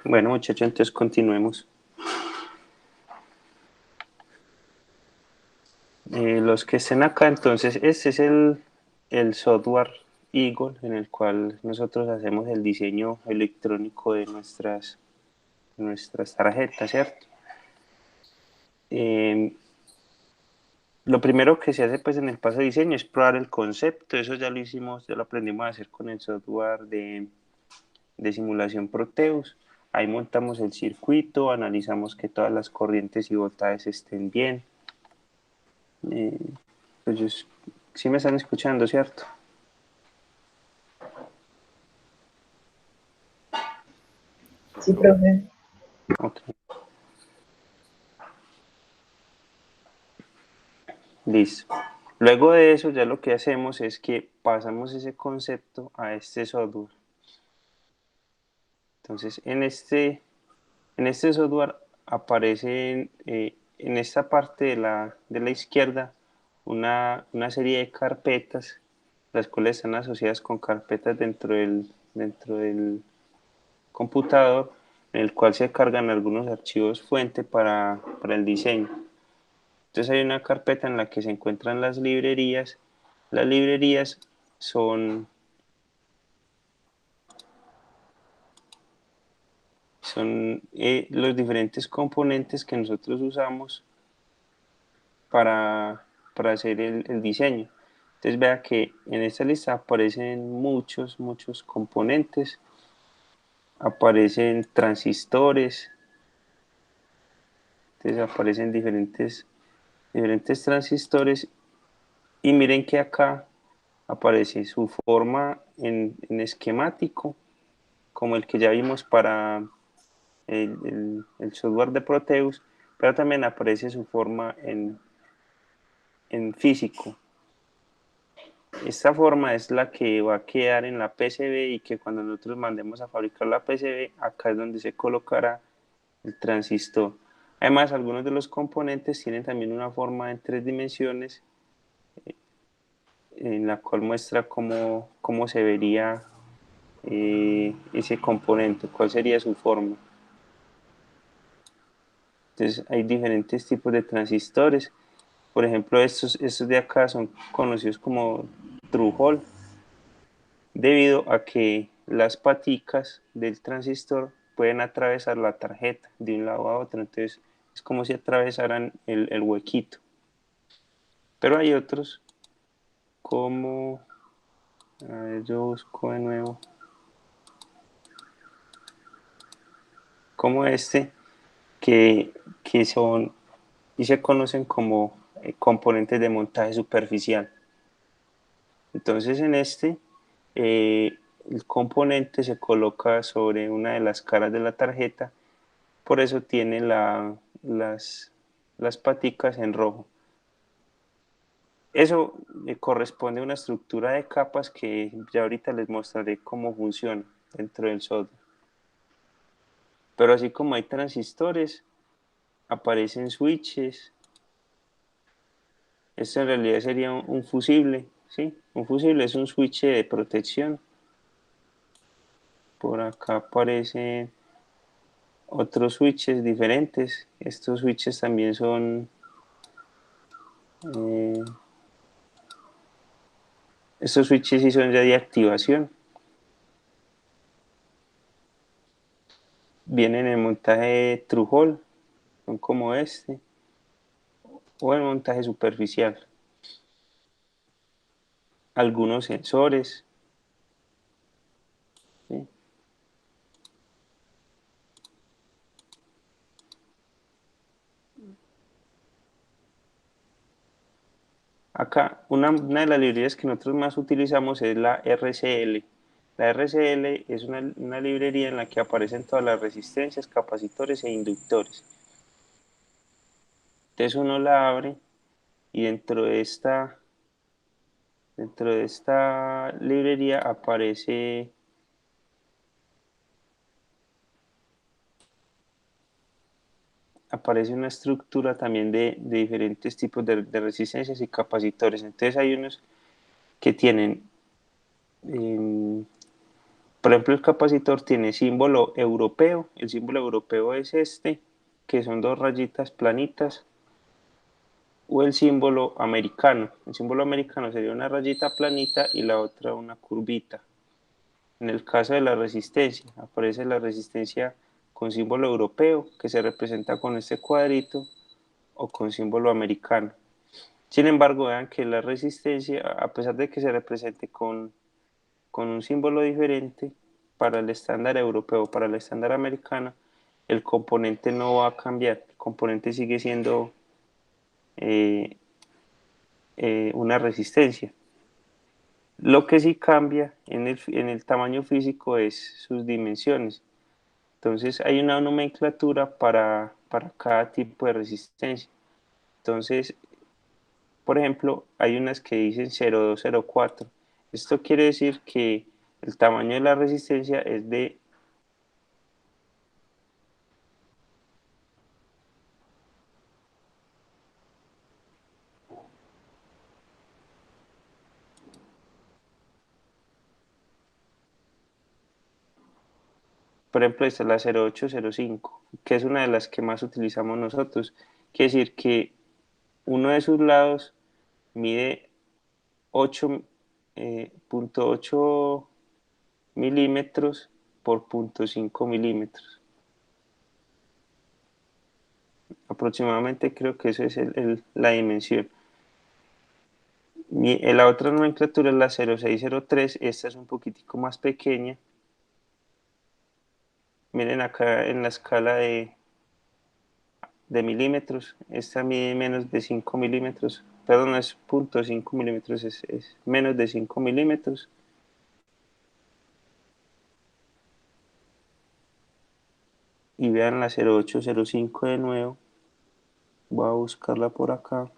Bueno, muchachos, entonces continuemos. Los que estén acá, entonces, este es el software Eagle en el cual nosotros hacemos el diseño electrónico de nuestras tarjetas, ¿cierto? Eh, lo primero que se hace pues en el paso de diseño es probar el concepto, eso ya lo hicimos, ya lo aprendimos a hacer con el software de simulación Proteus. Ahí montamos el circuito, analizamos que todas las corrientes y voltajes estén bien. Pues sí me están escuchando, ¿cierto? Sí, profe. Ok, listo. Luego de eso ya lo que hacemos es que pasamos ese concepto a este software. Entonces en este software aparece en esta parte de la izquierda una serie de carpetas, las cuales están asociadas con carpetas dentro del computador, en el cual se cargan algunos archivos fuente para el diseño. Entonces hay una carpeta en la que se encuentran las librerías. Las librerías son, son los diferentes componentes que nosotros usamos para hacer el diseño. Entonces vea que en esta lista aparecen muchos componentes, aparecen transistores, entonces aparecen diferentes transistores y miren que acá aparece su forma en esquemático, como el que ya vimos para el software de Proteus, pero también aparece su forma en físico. Esta forma es la que va a quedar en la PCB y que cuando nosotros mandemos a fabricar la PCB, acá es donde se colocará el transistor. Además, algunos de los componentes tienen también una forma en 3 dimensiones en la cual muestra cómo se vería ese componente, cuál sería su forma. Entonces hay diferentes tipos de transistores. Por ejemplo, estos de acá son conocidos como true hole, debido a que las paticas del transistor pueden atravesar la tarjeta de un lado a otro. Entonces es como si atravesaran el huequito. Pero hay otros como, a ver, yo busco de nuevo, como este, que son y se conocen como componentes de montaje superficial. Entonces en el componente se coloca sobre una de las caras de la tarjeta, por eso tiene las paticas en rojo. Eso corresponde a una estructura de capas que ya ahorita les mostraré cómo funciona dentro del software. Pero así como hay transistores, aparecen switches. Esto en realidad sería un fusible, ¿sí? Un fusible es un switch de protección. Por acá aparecen otros switches diferentes. Estos switches también eh, estos switches sí son ya de activación. Vienen en montaje true hole, son como este, o en montaje superficial. Algunos sensores, ¿sí? Acá, una de las librerías que nosotros más utilizamos es la RCL. La RCL es una librería en la que aparecen todas las resistencias, capacitores e inductores. Entonces uno la abre y dentro de esta librería aparece una estructura también de diferentes tipos de resistencias y capacitores. Entonces hay unos que tienen eh, Por ejemplo, el capacitor tiene símbolo europeo. El símbolo europeo es este, que son dos rayitas planitas, o el símbolo americano. El símbolo americano sería una rayita planita y la otra una curvita. En el caso de la resistencia, aparece la resistencia con símbolo europeo, que se representa con este cuadrito, o con símbolo americano. Sin embargo, vean que la resistencia, a pesar de que se represente con un símbolo diferente, para el estándar europeo, para el estándar americano, el componente no va a cambiar. El componente sigue siendo eh, una resistencia. Lo que sí cambia en el tamaño físico es sus dimensiones. Entonces hay una nomenclatura para cada tipo de resistencia. Entonces, por ejemplo, hay unas que dicen 0204. Esto quiere decir que el tamaño de la resistencia es de, por ejemplo, esta es la 0805, que es una de las que más utilizamos nosotros. Quiere decir que uno de sus lados mide 8.8 milímetros por 0.5 milímetros. Aproximadamente creo que esa es la dimensión. La otra nomenclatura es la 0603, esta es un poquitico más pequeña. Miren acá en la escala de milímetros, esta mide menos de 5 milímetros, perdón, no es 0.5 milímetros, es menos de 5 milímetros. Y vean la 0805 de nuevo, voy a buscarla por acá.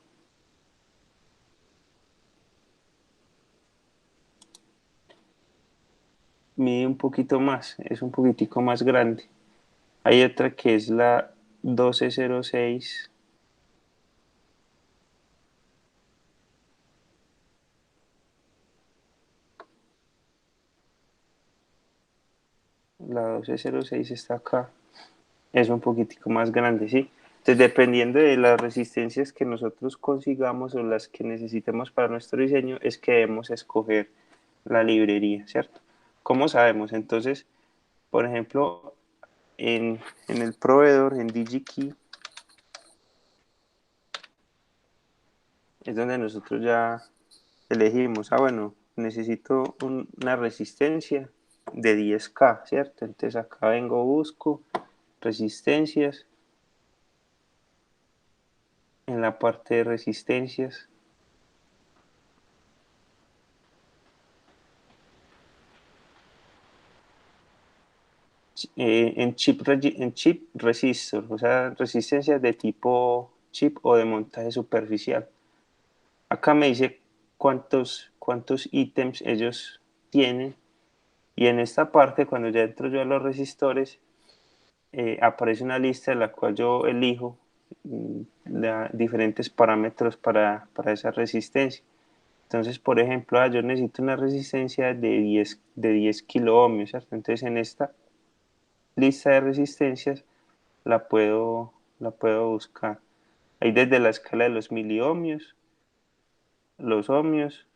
Mide un poquito más, es un poquitico más grande. Hay otra que es la 1206, la 1206 está acá, es un poquitico más grande, ¿sí? Entonces, dependiendo de las resistencias que nosotros consigamos o las que necesitemos para nuestro diseño, es que debemos escoger la librería, ¿cierto? ¿Cómo sabemos? Entonces, por ejemplo, en el proveedor, en DigiKey, es donde nosotros ya elegimos, bueno, necesito una resistencia de 10K, ¿cierto? Entonces acá vengo, busco resistencias, en la parte de resistencias, en chip resistor, o sea, resistencias de tipo chip o de montaje superficial. Acá me dice cuántos ítems ellos tienen, y en esta parte, cuando ya entro yo a los resistores, aparece una lista en la cual yo elijo diferentes parámetros para esa resistencia. Entonces, por ejemplo, yo necesito una resistencia de 10 kilo ohmios, ¿cierto? Entonces, en esta lista de resistencias la puedo buscar. Hay desde la escala de los miliohmios, los ohmios,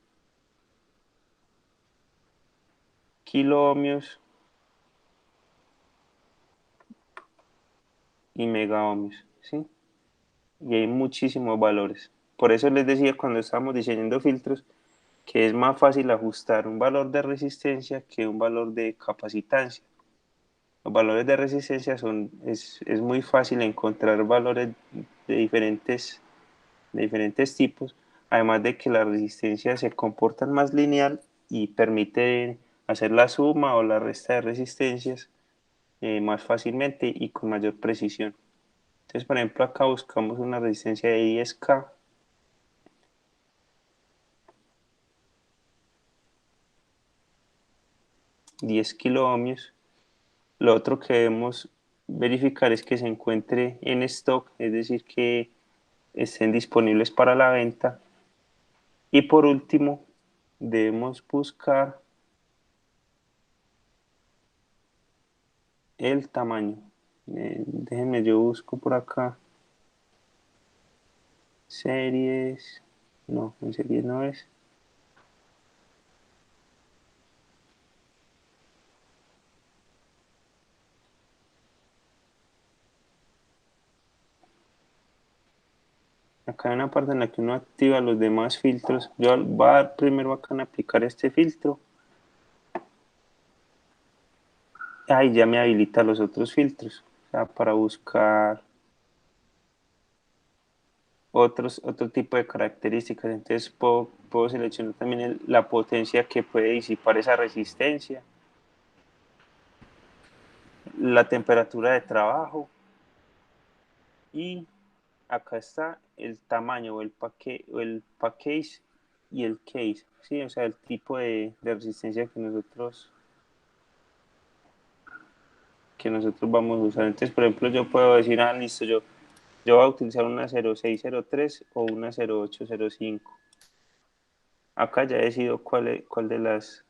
kilo ohmios y mega ohmios, ¿sí? Y hay muchísimos valores. Por eso les decía cuando estábamos diseñando filtros que es más fácil ajustar un valor de resistencia que un valor de capacitancia. Los valores de resistencia es muy fácil encontrar valores de diferentes tipos, además de que las resistencias se comportan más lineal y permiten hacer la suma o la resta de resistencias más fácilmente y con mayor precisión. Entonces, por ejemplo, acá buscamos una resistencia de 10K, 10 kilo ohmios. Lo otro que debemos verificar es que se encuentre en stock, es decir, que estén disponibles para la venta. Y por último, debemos buscar el tamaño. Déjenme, yo busco por acá. Series. No, en series no es. Acá hay una parte en la que uno activa los demás filtros. Yo voy a dar primero acá en aplicar este filtro. Ahí ya me habilita los otros filtros. O sea, para buscar otro tipo de características. Entonces puedo seleccionar también la potencia que puede disipar esa resistencia, la temperatura de trabajo y acá está el tamaño o el package y el case, ¿sí? O sea, el tipo de resistencia que nosotros vamos a usar. Entonces, por ejemplo, yo puedo decir, listo, yo voy a utilizar una 0603 o una 0805. Acá ya decido cuál de las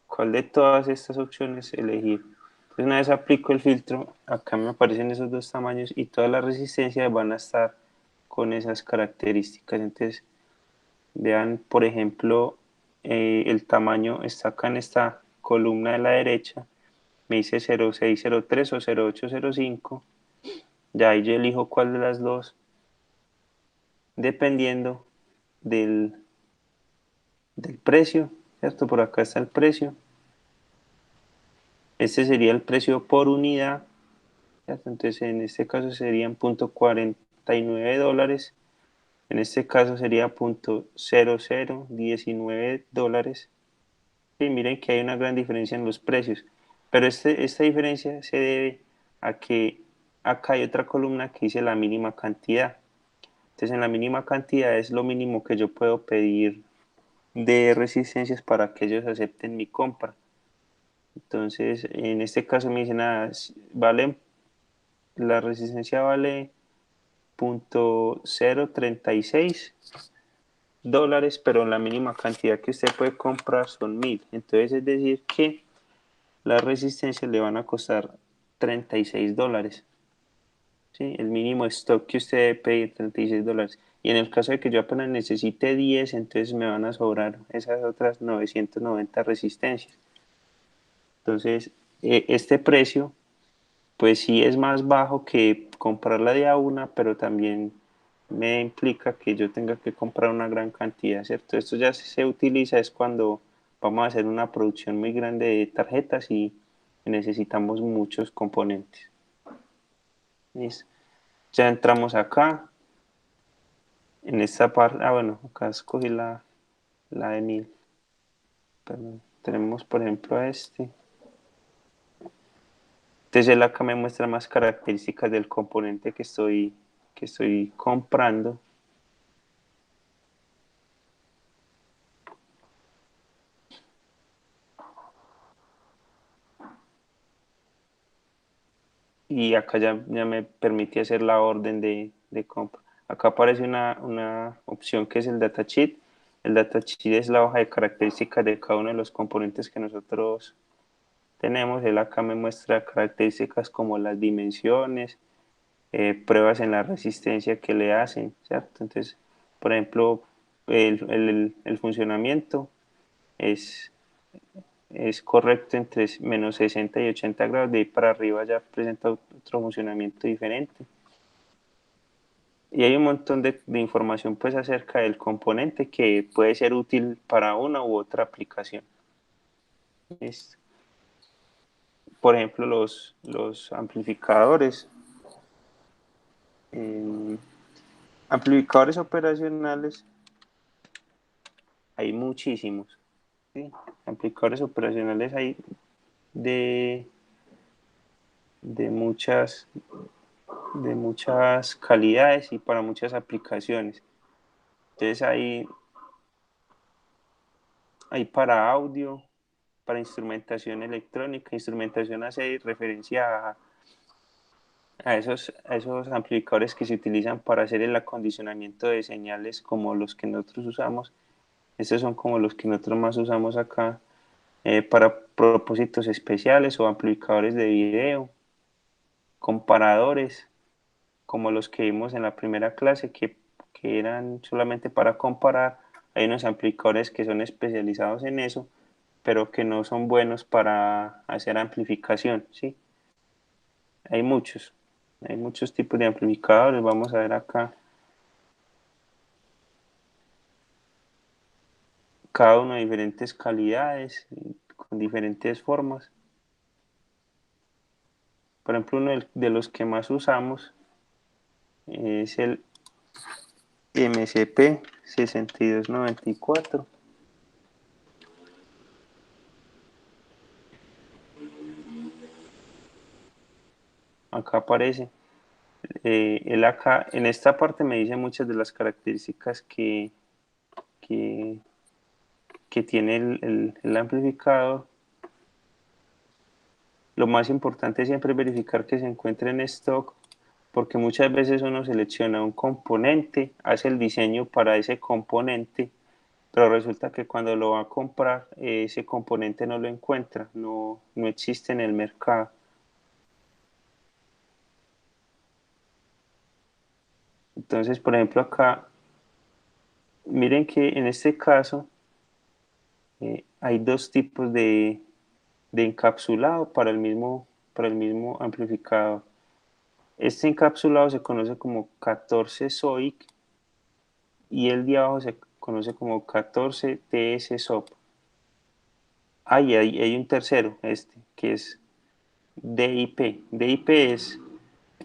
cuál de todas estas opciones elegir. Entonces, una vez aplico el filtro, acá me aparecen esos dos tamaños y todas las resistencias van a estar con esas características. Entonces, vean, por ejemplo, el tamaño está acá en esta columna de la derecha. Me dice 0603 o 0805. Ya ahí yo elijo cuál de las dos, dependiendo del, del precio, ¿cierto? Por acá está el precio. Este sería el precio por unidad, ¿cierto? Entonces en este caso serían $0.49, en este caso sería $0.0019. Sí, miren que hay una gran diferencia en los precios, pero esta diferencia se debe a que acá hay otra columna que dice la mínima cantidad. Entonces en la mínima cantidad es lo mínimo que yo puedo pedir de resistencias para que ellos acepten mi compra. Entonces en este caso me dicen, la resistencia vale $0.036, pero la mínima cantidad que usted puede comprar son 1000. Entonces es decir que las resistencias le van a costar $36. ¿Sí? El mínimo stock que usted debe pedir, $36. Y en el caso de que yo apenas necesite 10, entonces me van a sobrar esas otras 990 resistencias. Entonces, este precio, pues sí es más bajo que comprarla de a una, pero también me implica que yo tenga que comprar una gran cantidad, ¿cierto? Esto ya se utiliza es cuando vamos a hacer una producción muy grande de tarjetas y necesitamos muchos componentes. ¿Listo? Ya entramos acá, en esta parte, bueno, acá escogí la de 1000, perdón. Tenemos, por ejemplo, este. Entonces él acá me muestra más características del componente que estoy comprando. Y acá ya me permite hacer la orden de compra. Acá aparece una opción que es el datasheet. El datasheet es la hoja de características de cada uno de los componentes que nosotros tenemos. Él acá me muestra características como las dimensiones, pruebas en la resistencia que le hacen, ¿cierto? Entonces, por ejemplo, el funcionamiento es, es correcto entre menos 60 y 80 grados, de ahí para arriba ya presenta otro funcionamiento diferente. Y hay un montón de información pues acerca del componente que puede ser útil para una u otra aplicación. ¿Listo? Por ejemplo, los amplificadores. eh, Amplificadores operacionales hay muchísimos, ¿sí? Amplificadores operacionales hay de, de muchas, de muchas calidades y para muchas aplicaciones. Entonces hay para audio, para instrumentación electrónica. Instrumentación hace referencia a esos amplificadores que se utilizan para hacer el acondicionamiento de señales como los que nosotros usamos. Estos son como los que nosotros más usamos acá para propósitos especiales o amplificadores de video, comparadores, como los que vimos en la primera clase, que eran solamente para comparar. Hay unos amplificadores que son especializados en eso, pero que no son buenos para hacer amplificación, ¿sí? Hay muchos tipos de amplificadores. Vamos a ver acá cada uno de diferentes calidades, con diferentes formas. Por ejemplo, uno de los que más usamos es el MCP 6294. Acá aparece. Él acá, en esta parte me dice muchas de las características que, que tiene el amplificador. Lo más importante siempre es verificar que se encuentre en stock, porque muchas veces uno selecciona un componente, hace el diseño para ese componente, pero resulta que cuando lo va a comprar, ese componente no lo encuentra, no existe en el mercado. Entonces, por ejemplo, acá, miren que en este caso hay dos tipos de encapsulado para el mismo amplificador. Este encapsulado se conoce como 14 SOIC y el de abajo se conoce como 14 TS SOP. Hay un tercero, que es DIP. DIP es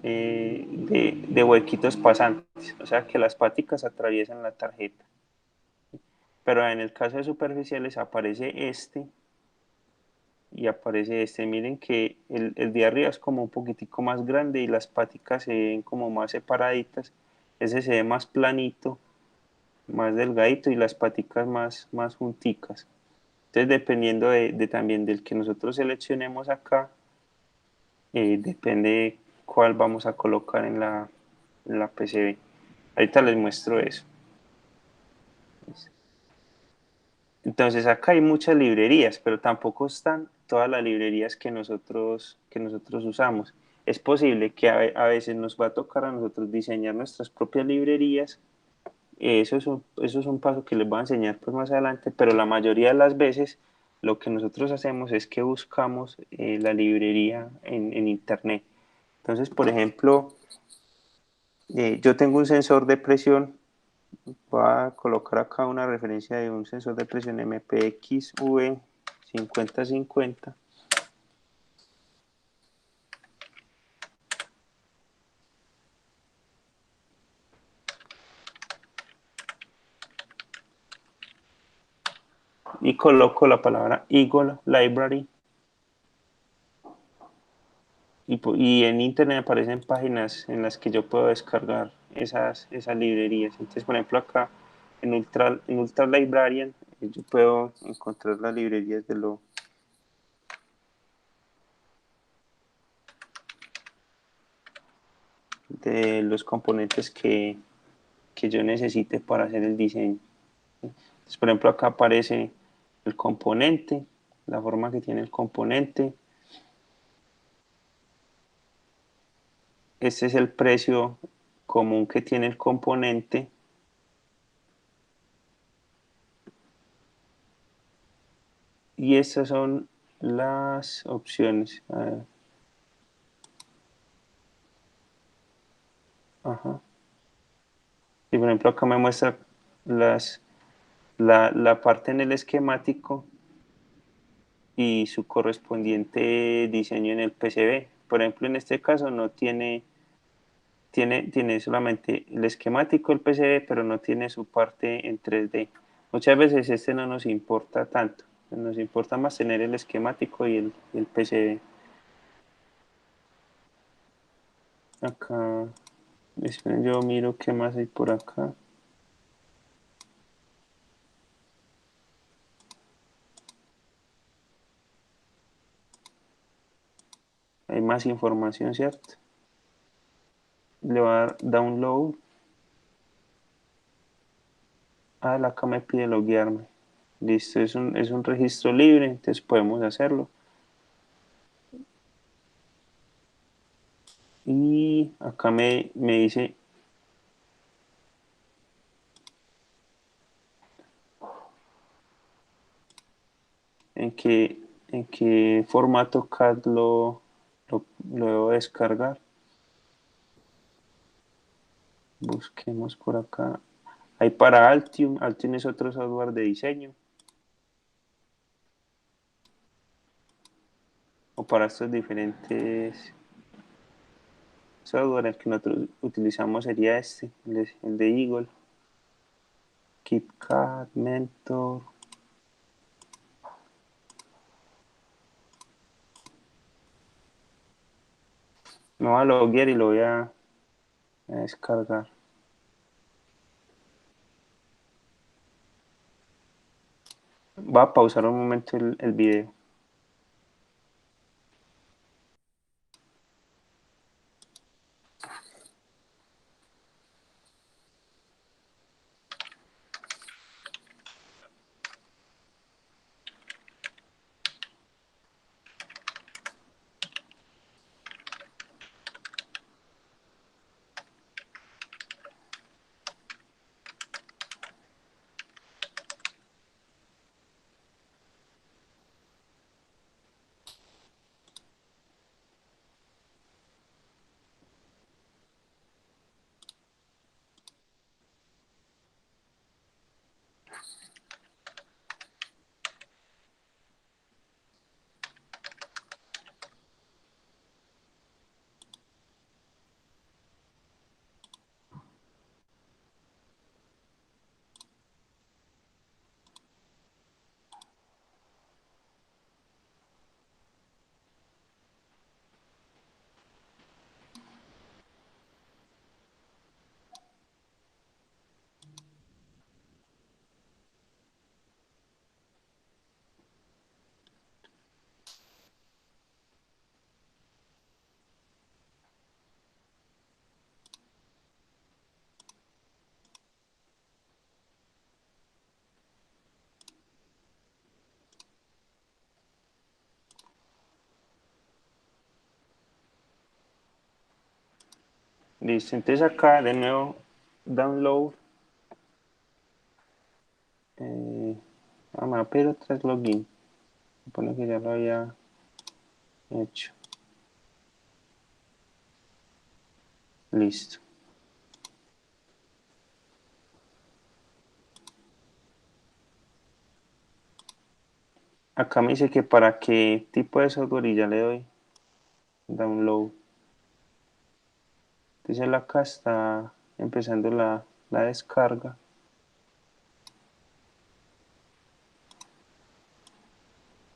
de huequitos pasantes, o sea que las páticas atraviesan la tarjeta. Pero en el caso de superficiales aparece este y aparece este. Miren que el de arriba es como un poquitico más grande y las páticas se ven como más separaditas. Ese se ve más planito, más delgadito y las páticas más junticas. Entonces, dependiendo también del que nosotros seleccionemos acá, depende cuál vamos a colocar en la PCB. Ahorita les muestro eso. Entonces acá hay muchas librerías, pero tampoco están todas las librerías que nosotros usamos. Es posible que a veces nos va a tocar a nosotros diseñar nuestras propias librerías. Eso es un paso que les voy a enseñar pues más adelante, pero la mayoría de las veces lo que nosotros hacemos es que buscamos la librería en internet. Entonces, por ejemplo, yo tengo un sensor de presión. Voy a colocar acá una referencia de un sensor de presión MPXV 5050. Y coloco la palabra Eagle Library. Y en internet aparecen páginas en las que yo puedo descargar esas librerías. Entonces, por ejemplo, acá en Ultra Librarian, yo puedo encontrar las librerías de los componentes que yo necesite para hacer el diseño. Entonces, por ejemplo, acá aparece el componente, la forma que tiene el componente. Este es el precio común que tiene el componente. Y estas son las opciones. Ajá. Y por ejemplo, acá me muestra la parte en el esquemático y su correspondiente diseño en el PCB. Por ejemplo, en este caso no tiene solamente el esquemático del PCB, pero no tiene su parte en 3D. Muchas veces este no nos importa tanto, nos importa más tener el esquemático y el PCB. Acá, esperen, yo miro qué más hay por acá. Hay más información, ¿cierto? le va a dar download. Acá me pide loguearme. Listo, es un registro libre, entonces podemos hacerlo. Y acá me dice en qué formato CAD lo debo descargar. Busquemos por acá. Hay para Altium. Altium es otro software de diseño. O para estos diferentes software, el que nosotros utilizamos sería el de Eagle. KitKat, Mentor. Me voy a loguear y lo voy a descargar. Va a pausar un momento el video. Listo, entonces acá de nuevo download. Me va a pedir otra vez login. Supone que ya lo había hecho. Listo. Acá me dice que para qué tipo de software y ya le doy download. Entonces acá está empezando la descarga.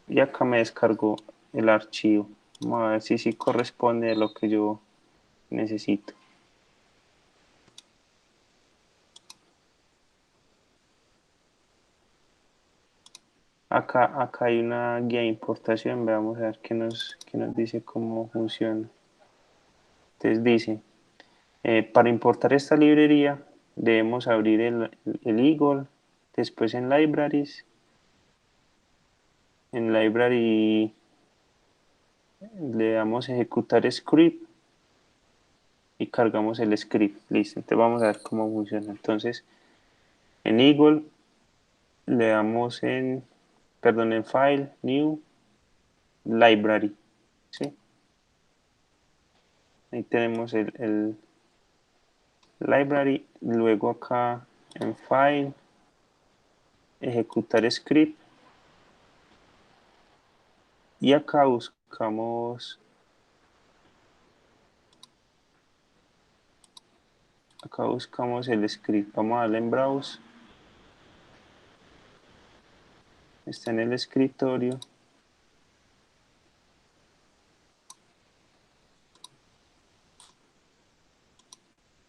Y acá me descargó el archivo. Vamos a ver si sí corresponde a lo que yo necesito. Acá hay una guía de importación. Veamos a ver qué nos dice cómo funciona. Entonces dice, para importar esta librería debemos abrir el Eagle, después en Libraries. En Library le damos ejecutar script y cargamos el script. Listo, entonces vamos a ver cómo funciona. Entonces, en Eagle le damos en File, New, Library. ¿Sí? Ahí tenemos el library. Luego acá en File, ejecutar script. Y acá buscamos el script. Vamos a darle en Browse. Está en el escritorio.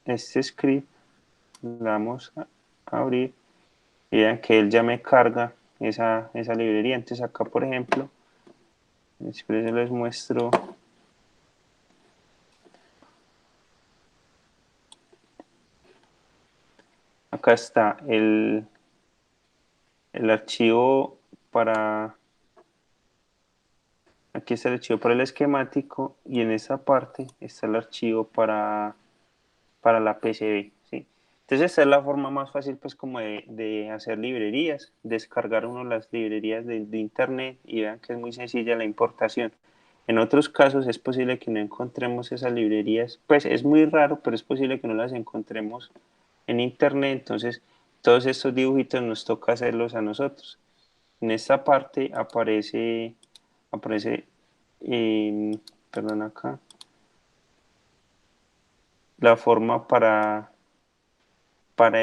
Este script le damos a abrir y vean que él ya me carga esa librería. Entonces acá, por ejemplo, después les muestro acá está el archivo para, aquí está el archivo para el esquemático y en esa parte está el archivo para la PCB, ¿sí? Entonces esta es la forma más fácil pues como de hacer librerías, descargar uno las librerías de internet y vean que es muy sencilla la importación. En otros casos es posible que no encontremos esas librerías, pues es muy raro, pero es posible que no las encontremos en internet, entonces todos estos dibujitos nos toca hacerlos a nosotros. En esta parte aparece, perdón acá, la forma para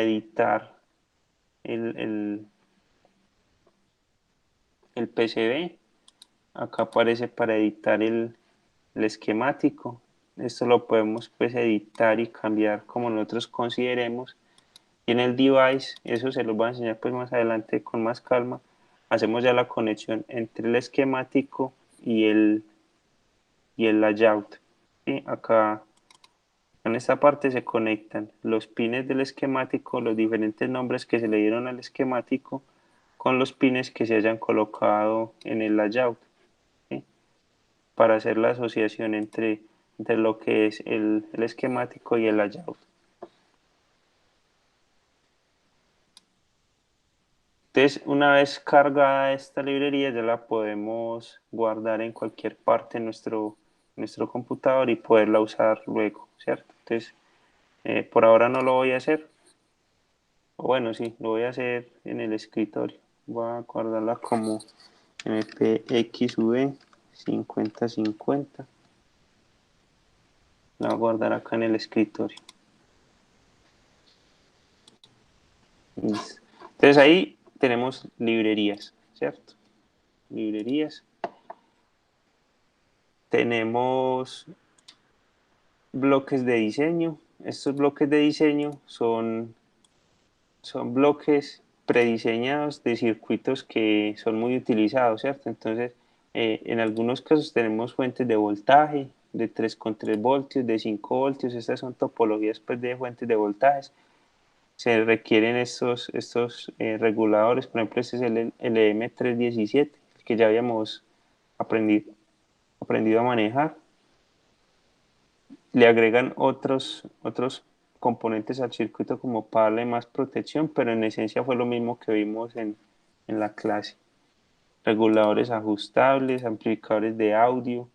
editar el, el, el PCB. Acá aparece para editar el esquemático. Esto lo podemos pues editar y cambiar como nosotros consideremos. Y en el device, eso se los voy a enseñar pues más adelante con más calma. Hacemos ya la conexión entre el esquemático y el layout. ¿Sí? Acá en esta parte se conectan los pines del esquemático, los diferentes nombres que se le dieron al esquemático con los pines que se hayan colocado en el layout, ¿sí? Para hacer la asociación entre lo que es el esquemático y el layout. Entonces, una vez cargada esta librería, ya la podemos guardar en cualquier parte de nuestro computador y poderla usar luego, ¿cierto? Entonces, por ahora no lo voy a hacer. O bueno, sí, lo voy a hacer en el escritorio. Voy a guardarla como mpxv 5050. La voy a guardar acá en el escritorio. Listo. Entonces ahí tenemos librerías, ¿cierto? Librerías. Tenemos bloques de diseño. Estos bloques de diseño son bloques prediseñados de circuitos que son muy utilizados, ¿cierto? Entonces, en algunos casos tenemos fuentes de voltaje de 3,3 voltios, de 5 voltios. Estas son topologías pues, de fuentes de voltajes. Se requieren estos reguladores, por ejemplo, este es el LM317, el que ya habíamos aprendido a manejar. Le agregan otros componentes al circuito como para darle más protección, pero en esencia fue lo mismo que vimos en la clase. Reguladores ajustables, amplificadores de audio,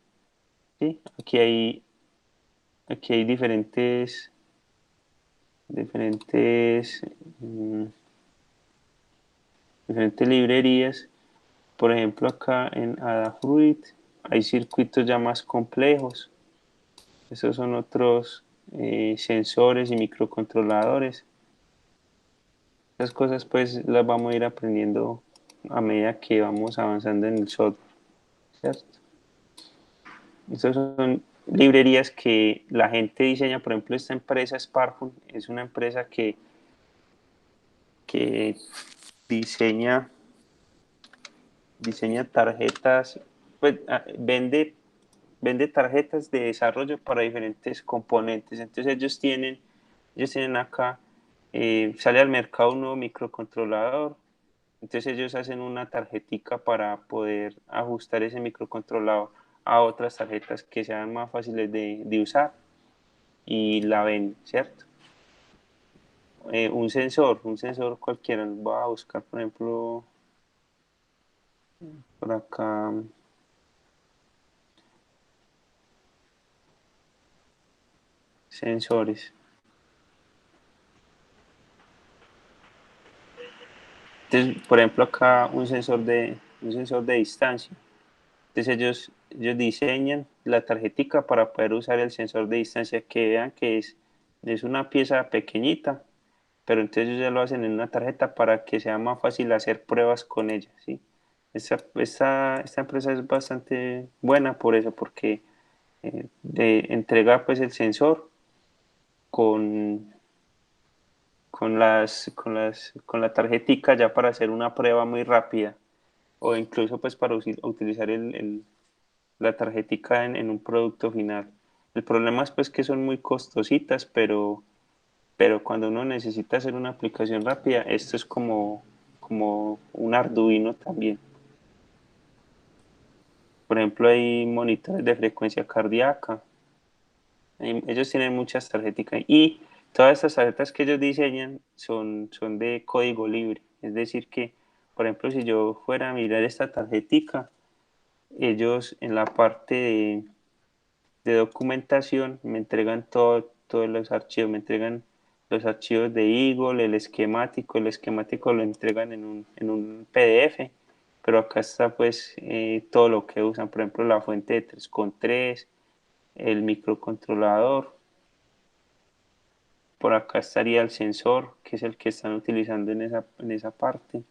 ¿sí? Aquí hay diferentes, mm, diferentes librerías. Por ejemplo, acá en Adafruit hay circuitos ya más complejos. Estos son otros sensores y microcontroladores. Esas cosas pues las vamos a ir aprendiendo a medida que vamos avanzando en el software, ¿cierto? Estas son librerías que la gente diseña, por ejemplo, esta empresa Sparkle es una empresa que diseña, diseña tarjetas, pues vende tarjetas de desarrollo para diferentes componentes. Entonces ellos tienen acá, sale al mercado un nuevo microcontrolador. Entonces ellos hacen una tarjetica para poder ajustar ese microcontrolador a otras tarjetas que sean más fáciles de usar y la ven, ¿cierto? Un sensor cualquiera. Voy a buscar, por ejemplo, por acá, sensores. Entonces, por ejemplo, acá un sensor de distancia. Entonces ellos diseñan la tarjetica para poder usar el sensor de distancia, que vean que es una pieza pequeñita, pero entonces ellos ya lo hacen en una tarjeta para que sea más fácil hacer pruebas con ella, ¿sí? Esta empresa es bastante buena por eso, porque entrega pues el sensor con, con la tarjetica ya para hacer una prueba muy rápida o incluso pues para utilizar la tarjetica en un producto final. El problema es pues que son muy costositas, pero cuando uno necesita hacer una aplicación rápida, esto es como un Arduino también. Por ejemplo, hay monitores de frecuencia cardíaca. Ellos tienen muchas tarjetas y todas estas tarjetas que ellos diseñan son de código libre. Es decir que, por ejemplo, si yo fuera a mirar esta tarjetica, ellos en la parte de documentación me entregan todos los archivos, me entregan los archivos de Eagle, el esquemático lo entregan en un PDF, pero acá está pues todo lo que usan, por ejemplo la fuente de 3.3, el microcontrolador, por acá estaría el sensor, que es el que están utilizando en esa parte.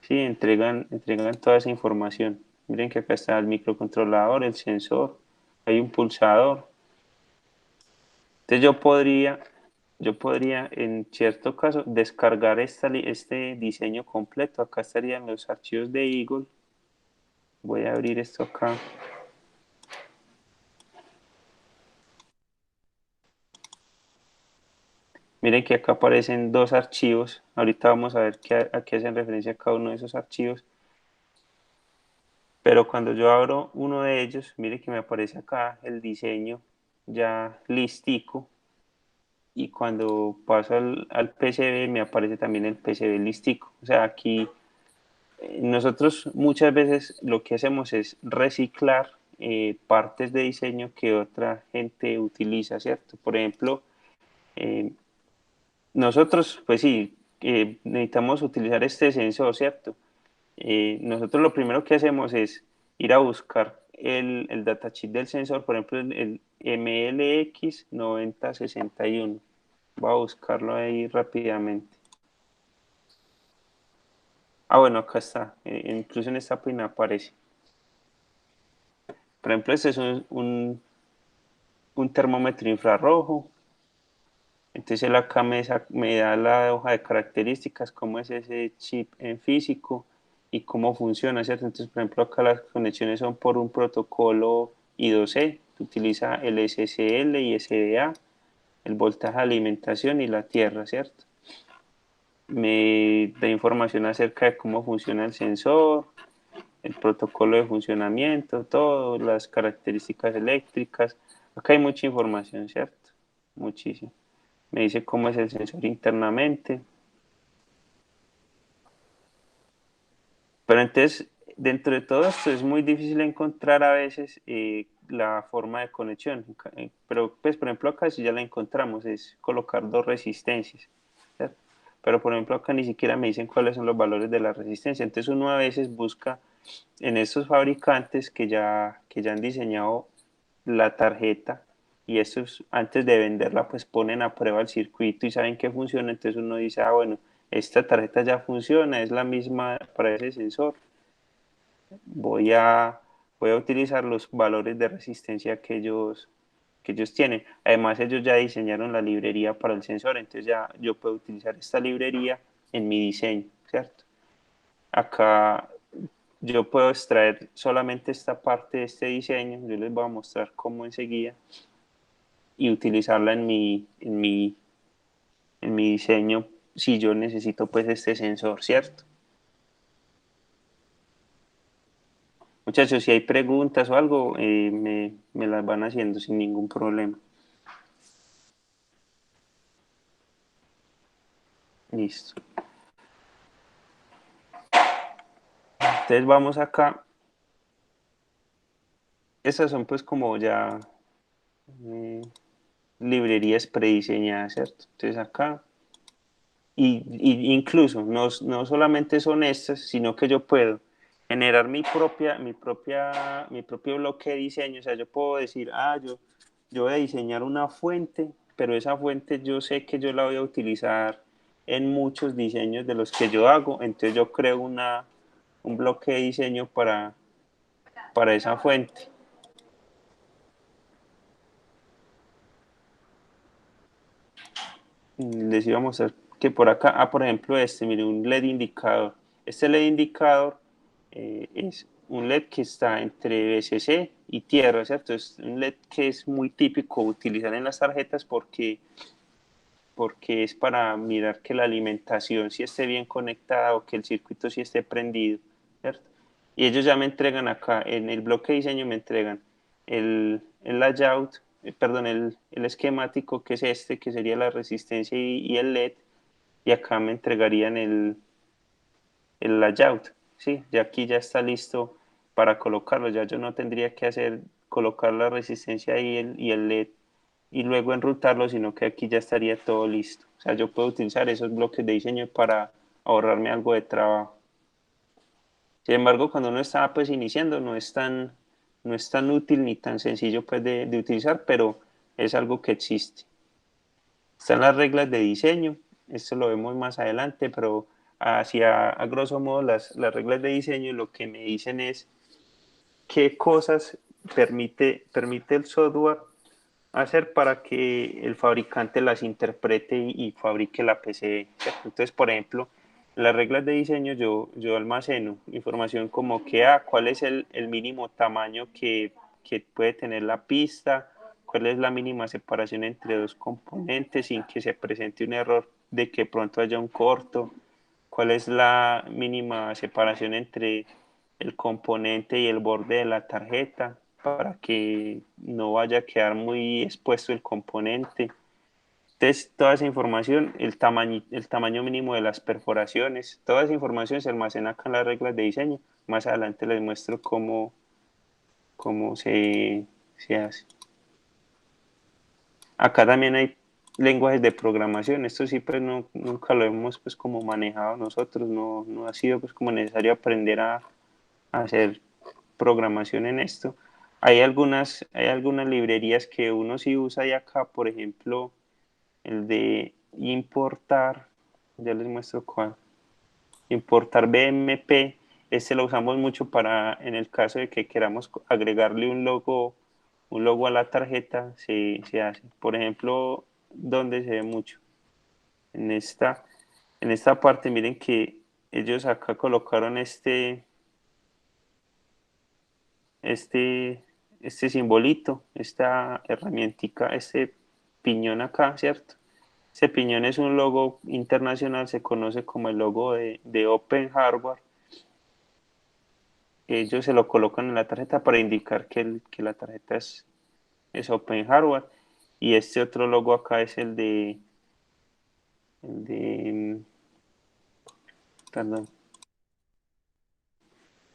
Sí, entregan toda esa información. Miren que acá está el microcontrolador, el sensor, hay un pulsador. Entonces yo podría en cierto caso descargar este diseño completo. Acá estarían los archivos de Eagle. Voy a abrir esto acá. Miren que acá aparecen dos archivos. Ahorita vamos a ver a qué hacen referencia cada uno de esos archivos. Pero cuando yo abro uno de ellos, miren que me aparece acá el diseño ya listico. Y cuando paso al PCB me aparece también el PCB listico. O sea, aquí nosotros muchas veces lo que hacemos es reciclar partes de diseño que otra gente utiliza, ¿cierto? Por ejemplo, eh, nosotros, pues sí, necesitamos utilizar este sensor, ¿cierto? Nosotros lo primero que hacemos es ir a buscar el datasheet del sensor, por ejemplo, el MLX9061. Voy a buscarlo ahí rápidamente. Ah, bueno, acá está. Incluso en esta página aparece. Por ejemplo, este es un termómetro infrarrojo. Entonces él acá me da la hoja de características, cómo es ese chip en físico y cómo funciona, ¿cierto? Entonces, por ejemplo, acá las conexiones son por un protocolo I2C, que utiliza el SSL y SDA, el voltaje de alimentación y la tierra, ¿cierto? Me da información acerca de cómo funciona el sensor, el protocolo de funcionamiento, todas las características eléctricas. Acá hay mucha información, ¿cierto? Muchísimo. Me dice cómo es el sensor internamente. Pero entonces, dentro de todo esto es muy difícil encontrar a veces la forma de conexión. Pero, pues, por ejemplo, acá si ya la encontramos, es colocar dos resistencias, ¿cierto? Pero, por ejemplo, acá ni siquiera me dicen cuáles son los valores de la resistencia. Entonces, uno a veces busca en estos fabricantes que ya han diseñado la tarjeta y estos antes de venderla pues ponen a prueba el circuito y saben que funciona, entonces uno dice, ah bueno, esta tarjeta ya funciona, es la misma para ese sensor, voy a, voy a utilizar los valores de resistencia que ellos tienen. Además ellos ya diseñaron la librería para el sensor, entonces ya yo puedo utilizar esta librería en mi diseño, ¿cierto? Acá yo puedo extraer solamente esta parte de este diseño, yo les voy a mostrar cómo enseguida, y utilizarla en mi diseño si yo necesito pues este sensor, ¿cierto? Muchachos, si hay preguntas o algo, me las van haciendo sin ningún problema. Listo. Entonces vamos acá. Estas son pues como ya eh, librerías prediseñadas, ¿cierto? Entonces acá y incluso no solamente son estas, sino que yo puedo generar mi propio bloque de diseño. O sea, yo puedo decir, yo voy a diseñar una fuente, pero esa fuente yo sé que yo la voy a utilizar en muchos diseños de los que yo hago. Entonces yo creo un bloque de diseño para esa fuente. Les iba a mostrar que por acá, por ejemplo, mire, un LED indicador. Este LED indicador es un LED que está entre BCC y tierra, ¿cierto? Es un LED que es muy típico utilizar en las tarjetas porque porque es para mirar que la alimentación sí esté bien conectada o que el circuito sí esté prendido, ¿cierto? Y ellos ya me entregan acá, en el bloque de diseño me entregan el layout, perdón, el esquemático que es este, que sería la resistencia y el LED, y acá me entregarían el layout, ¿sí? Ya aquí ya está listo para colocarlo, ya yo no tendría que hacer, colocar la resistencia y el LED y luego enrutarlo, sino que aquí ya estaría todo listo. O sea, yo puedo utilizar esos bloques de diseño para ahorrarme algo de trabajo. Sin embargo, cuando uno está pues iniciando, no es tan útil ni tan sencillo pues de utilizar, pero es algo que existe. Están las reglas de diseño, esto lo vemos más adelante, pero hacia a grosso modo las reglas de diseño lo que me dicen es qué cosas permite el software hacer para que el fabricante las interprete y fabrique la PC. ¿Cierto? Entonces, por ejemplo, en las reglas de diseño yo almaceno información como que cuál es el mínimo tamaño que puede tener la pista, cuál es la mínima separación entre dos componentes sin que se presente un error de que pronto haya un corto, cuál es la mínima separación entre el componente y el borde de la tarjeta para que no vaya a quedar muy expuesto el componente. Entonces, toda esa información, el tamaño mínimo de las perforaciones, toda esa información se almacena acá en las reglas de diseño. Más adelante les muestro cómo se hace. Acá también hay lenguajes de programación. Esto sí, pues nunca lo hemos pues como manejado nosotros. No ha sido pues como necesario aprender a hacer programación en esto. Hay algunas librerías que uno sí usa y acá, por ejemplo, el de importar, ya les muestro cuál, importar BMP, este lo usamos mucho para, en el caso de que queramos agregarle un logo a la tarjeta, se hace. Por ejemplo, donde se ve mucho, en esta, en esta parte, miren que ellos acá colocaron este, este simbolito, esta herramientica, este piñón acá, ¿cierto? Ese piñón es un logo internacional, se conoce como el logo de Open Hardware. Ellos se lo colocan en la tarjeta para indicar que la tarjeta es Open Hardware. Y este otro logo acá es el de, perdón,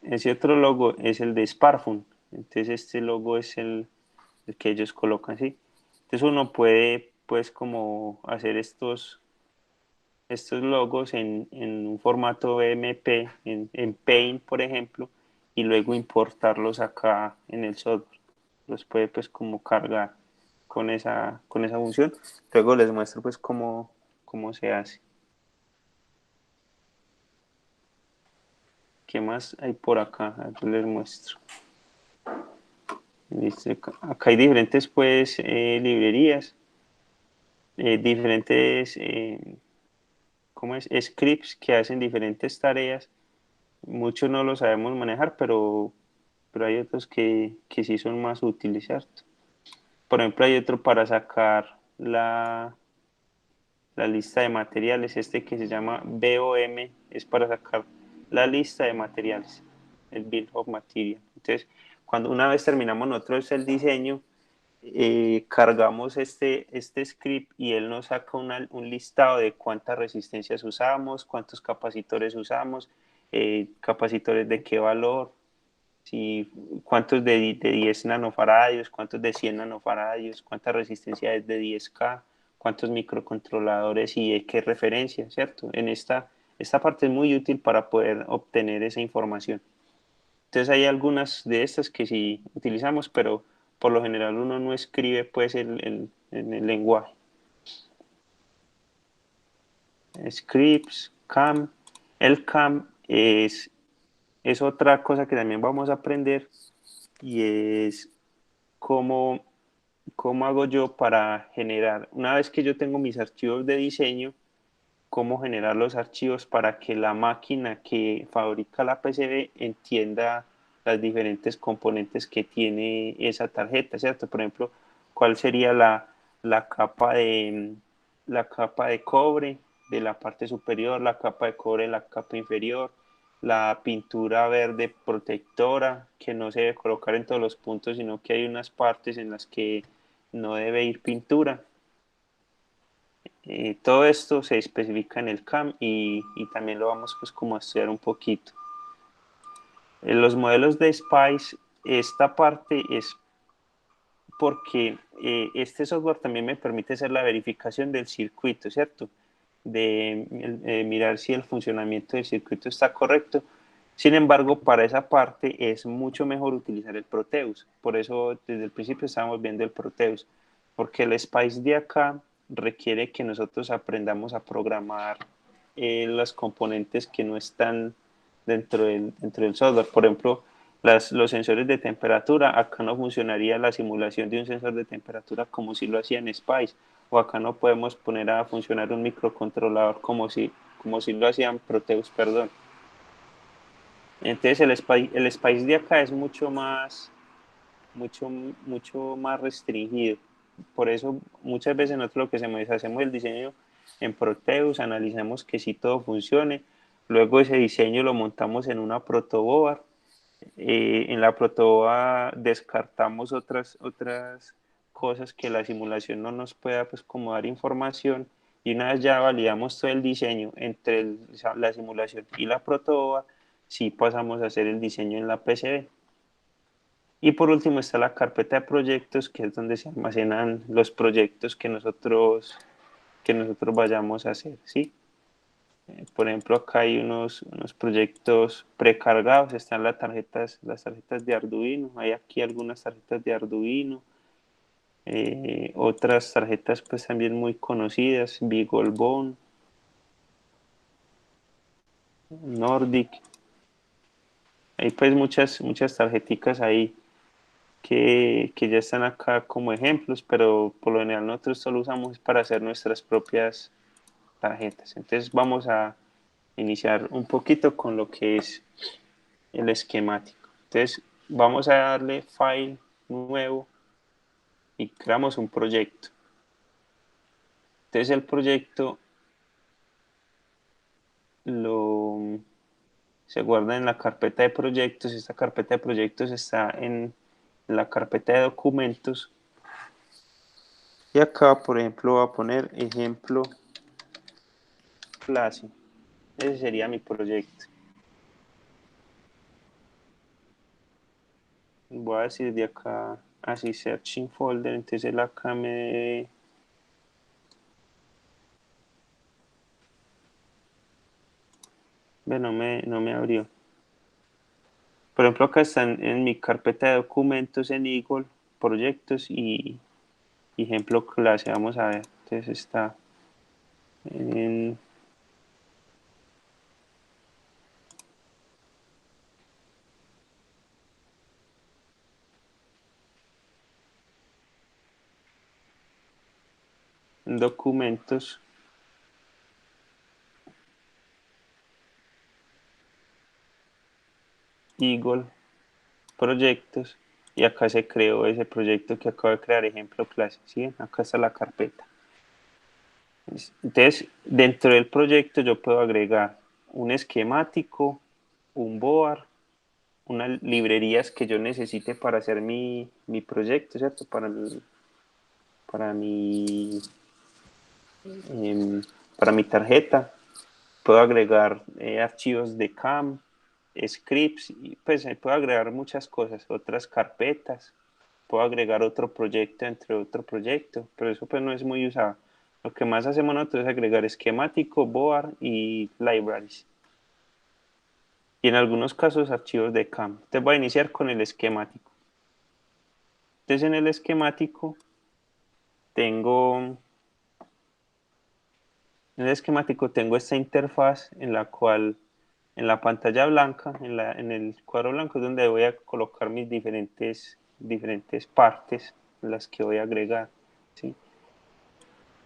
ese otro logo es el de Sparfun. Entonces este logo es el que ellos colocan, ¿sí? Entonces uno puede, pues, como hacer estos logos en un formato BMP, en Paint, por ejemplo, y luego importarlos acá en el software. Los puede, pues, como cargar con esa función. Luego les muestro, pues, cómo se hace. ¿Qué más hay por acá? Aquí les muestro. Listo. Acá hay diferentes, pues, librerías, diferentes ¿cómo es? Scripts que hacen diferentes tareas. Muchos no los sabemos manejar, pero hay otros que sí son más útiles, ¿cierto? Por ejemplo, hay otro para sacar la lista de materiales, este que se llama BOM, es para sacar la lista de materiales, el Bill of Material. Entonces, cuando una vez terminamos nosotros el diseño, cargamos este script y él nos saca un listado de cuántas resistencias usamos, cuántos capacitores usamos, capacitores de qué valor, si, cuántos de 10 nanofaradios, cuántos de 100 nanofaradios, cuánta resistencia es de 10K, cuántos microcontroladores y de qué referencia, ¿cierto? Esta parte es muy útil para poder obtener esa información. Entonces hay algunas de estas que sí utilizamos, pero por lo general uno no escribe pues en el lenguaje. Scripts, CAM. El CAM es otra cosa que también vamos a aprender y es cómo, cómo hago yo para generar, una vez que yo tengo mis archivos de diseño, cómo generar los archivos para que la máquina que fabrica la PCB entienda las diferentes componentes que tiene esa tarjeta, ¿cierto? Por ejemplo, cuál sería la capa la capa de cobre de la parte superior, la capa de cobre de la capa inferior, la pintura verde protectora que no se debe colocar en todos los puntos, sino que hay unas partes en las que no debe ir pintura. Todo esto se especifica en el CAM y también lo vamos pues como a estudiar un poquito. En los modelos de SPICE, esta parte es porque este software también me permite hacer la verificación del circuito, ¿cierto? De mirar si el funcionamiento del circuito está correcto. Sin embargo, para esa parte es mucho mejor utilizar el Proteus. Por eso desde el principio estábamos viendo el Proteus, porque el SPICE de acá requiere que nosotros aprendamos a programar los componentes que no están dentro del software. Por ejemplo, los sensores de temperatura, acá no funcionaría la simulación de un sensor de temperatura como si lo hacía en SPICE, o acá no podemos poner a funcionar un microcontrolador como si lo hacían Proteus, perdón. Entonces el SPICE de acá es mucho más restringido. Por eso muchas veces nosotros lo que hacemos es hacemos el diseño en Proteus, analizamos que si todo funcione, luego ese diseño lo montamos en una protoboard. En la protoboard descartamos otras cosas que la simulación no nos pueda pues como dar información, y una vez ya validamos todo el diseño entre la simulación y la protoboard, sí pasamos a hacer el diseño en la PCB. Y por último está la carpeta de proyectos, que es donde se almacenan los proyectos que nosotros vayamos a hacer, ¿sí? Por ejemplo, acá hay unos proyectos precargados, están las tarjetas de Arduino, hay aquí algunas tarjetas de Arduino, otras tarjetas pues también muy conocidas, BeagleBone, Nordic, hay pues muchas tarjeticas ahí que ya están acá como ejemplos, pero por lo general nosotros solo usamos para hacer nuestras propias tarjetas. Entonces vamos a iniciar un poquito con lo que es el esquemático. Entonces vamos a darle File, Nuevo, y creamos un proyecto. Entonces el proyecto lo, se guarda en la carpeta de proyectos. Esta carpeta de proyectos está en la carpeta de documentos. Y acá, por ejemplo, voy a poner ejemplo clase. Ese sería mi proyecto. Voy a decir de acá, así searching folder, entonces él acá no me abrió. Por ejemplo, acá están en mi carpeta de documentos en Eagle, proyectos y ejemplo clase. Vamos a ver. Entonces está en documentos, Eagle, proyectos, y acá se creó ese proyecto que acabo de crear, ejemplo clase. ¿Sí? Acá está la carpeta. Entonces, dentro del proyecto yo puedo agregar un esquemático, un board, unas librerías que yo necesite para hacer mi proyecto, ¿cierto? Para mi, em, para mi tarjeta. Puedo agregar archivos de CAM, scripts, y pues puedo agregar muchas cosas, otras carpetas. Puedo agregar otro proyecto entre otro proyecto, pero eso pues no es muy usado. Lo que más hacemos nosotros es agregar esquemático, board y libraries. Y en algunos casos archivos de CAM. Entonces voy a iniciar con el esquemático. Entonces en el esquemático tengo, tengo esta interfaz en la cual en la pantalla blanca, en el cuadro blanco es donde voy a colocar mis diferentes partes en las que voy a agregar. ¿Sí?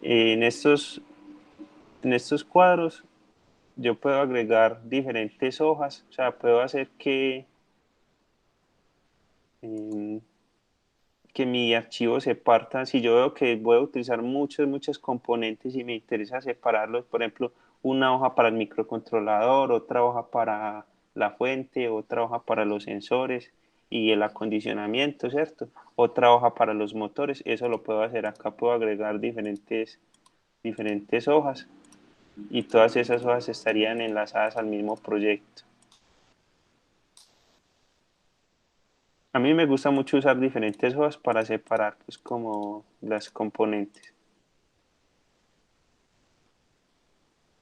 En en estos cuadros yo puedo agregar diferentes hojas, o sea, puedo hacer que, eh, que mi archivo se parta, si yo veo que voy a utilizar muchos componentes y me interesa separarlos, por ejemplo, una hoja para el microcontrolador, otra hoja para la fuente, otra hoja para los sensores y el acondicionamiento, ¿cierto? Otra hoja para los motores, eso lo puedo hacer acá, puedo agregar diferentes hojas y todas esas hojas estarían enlazadas al mismo proyecto. A mí me gusta mucho usar diferentes hojas para separar pues como las componentes.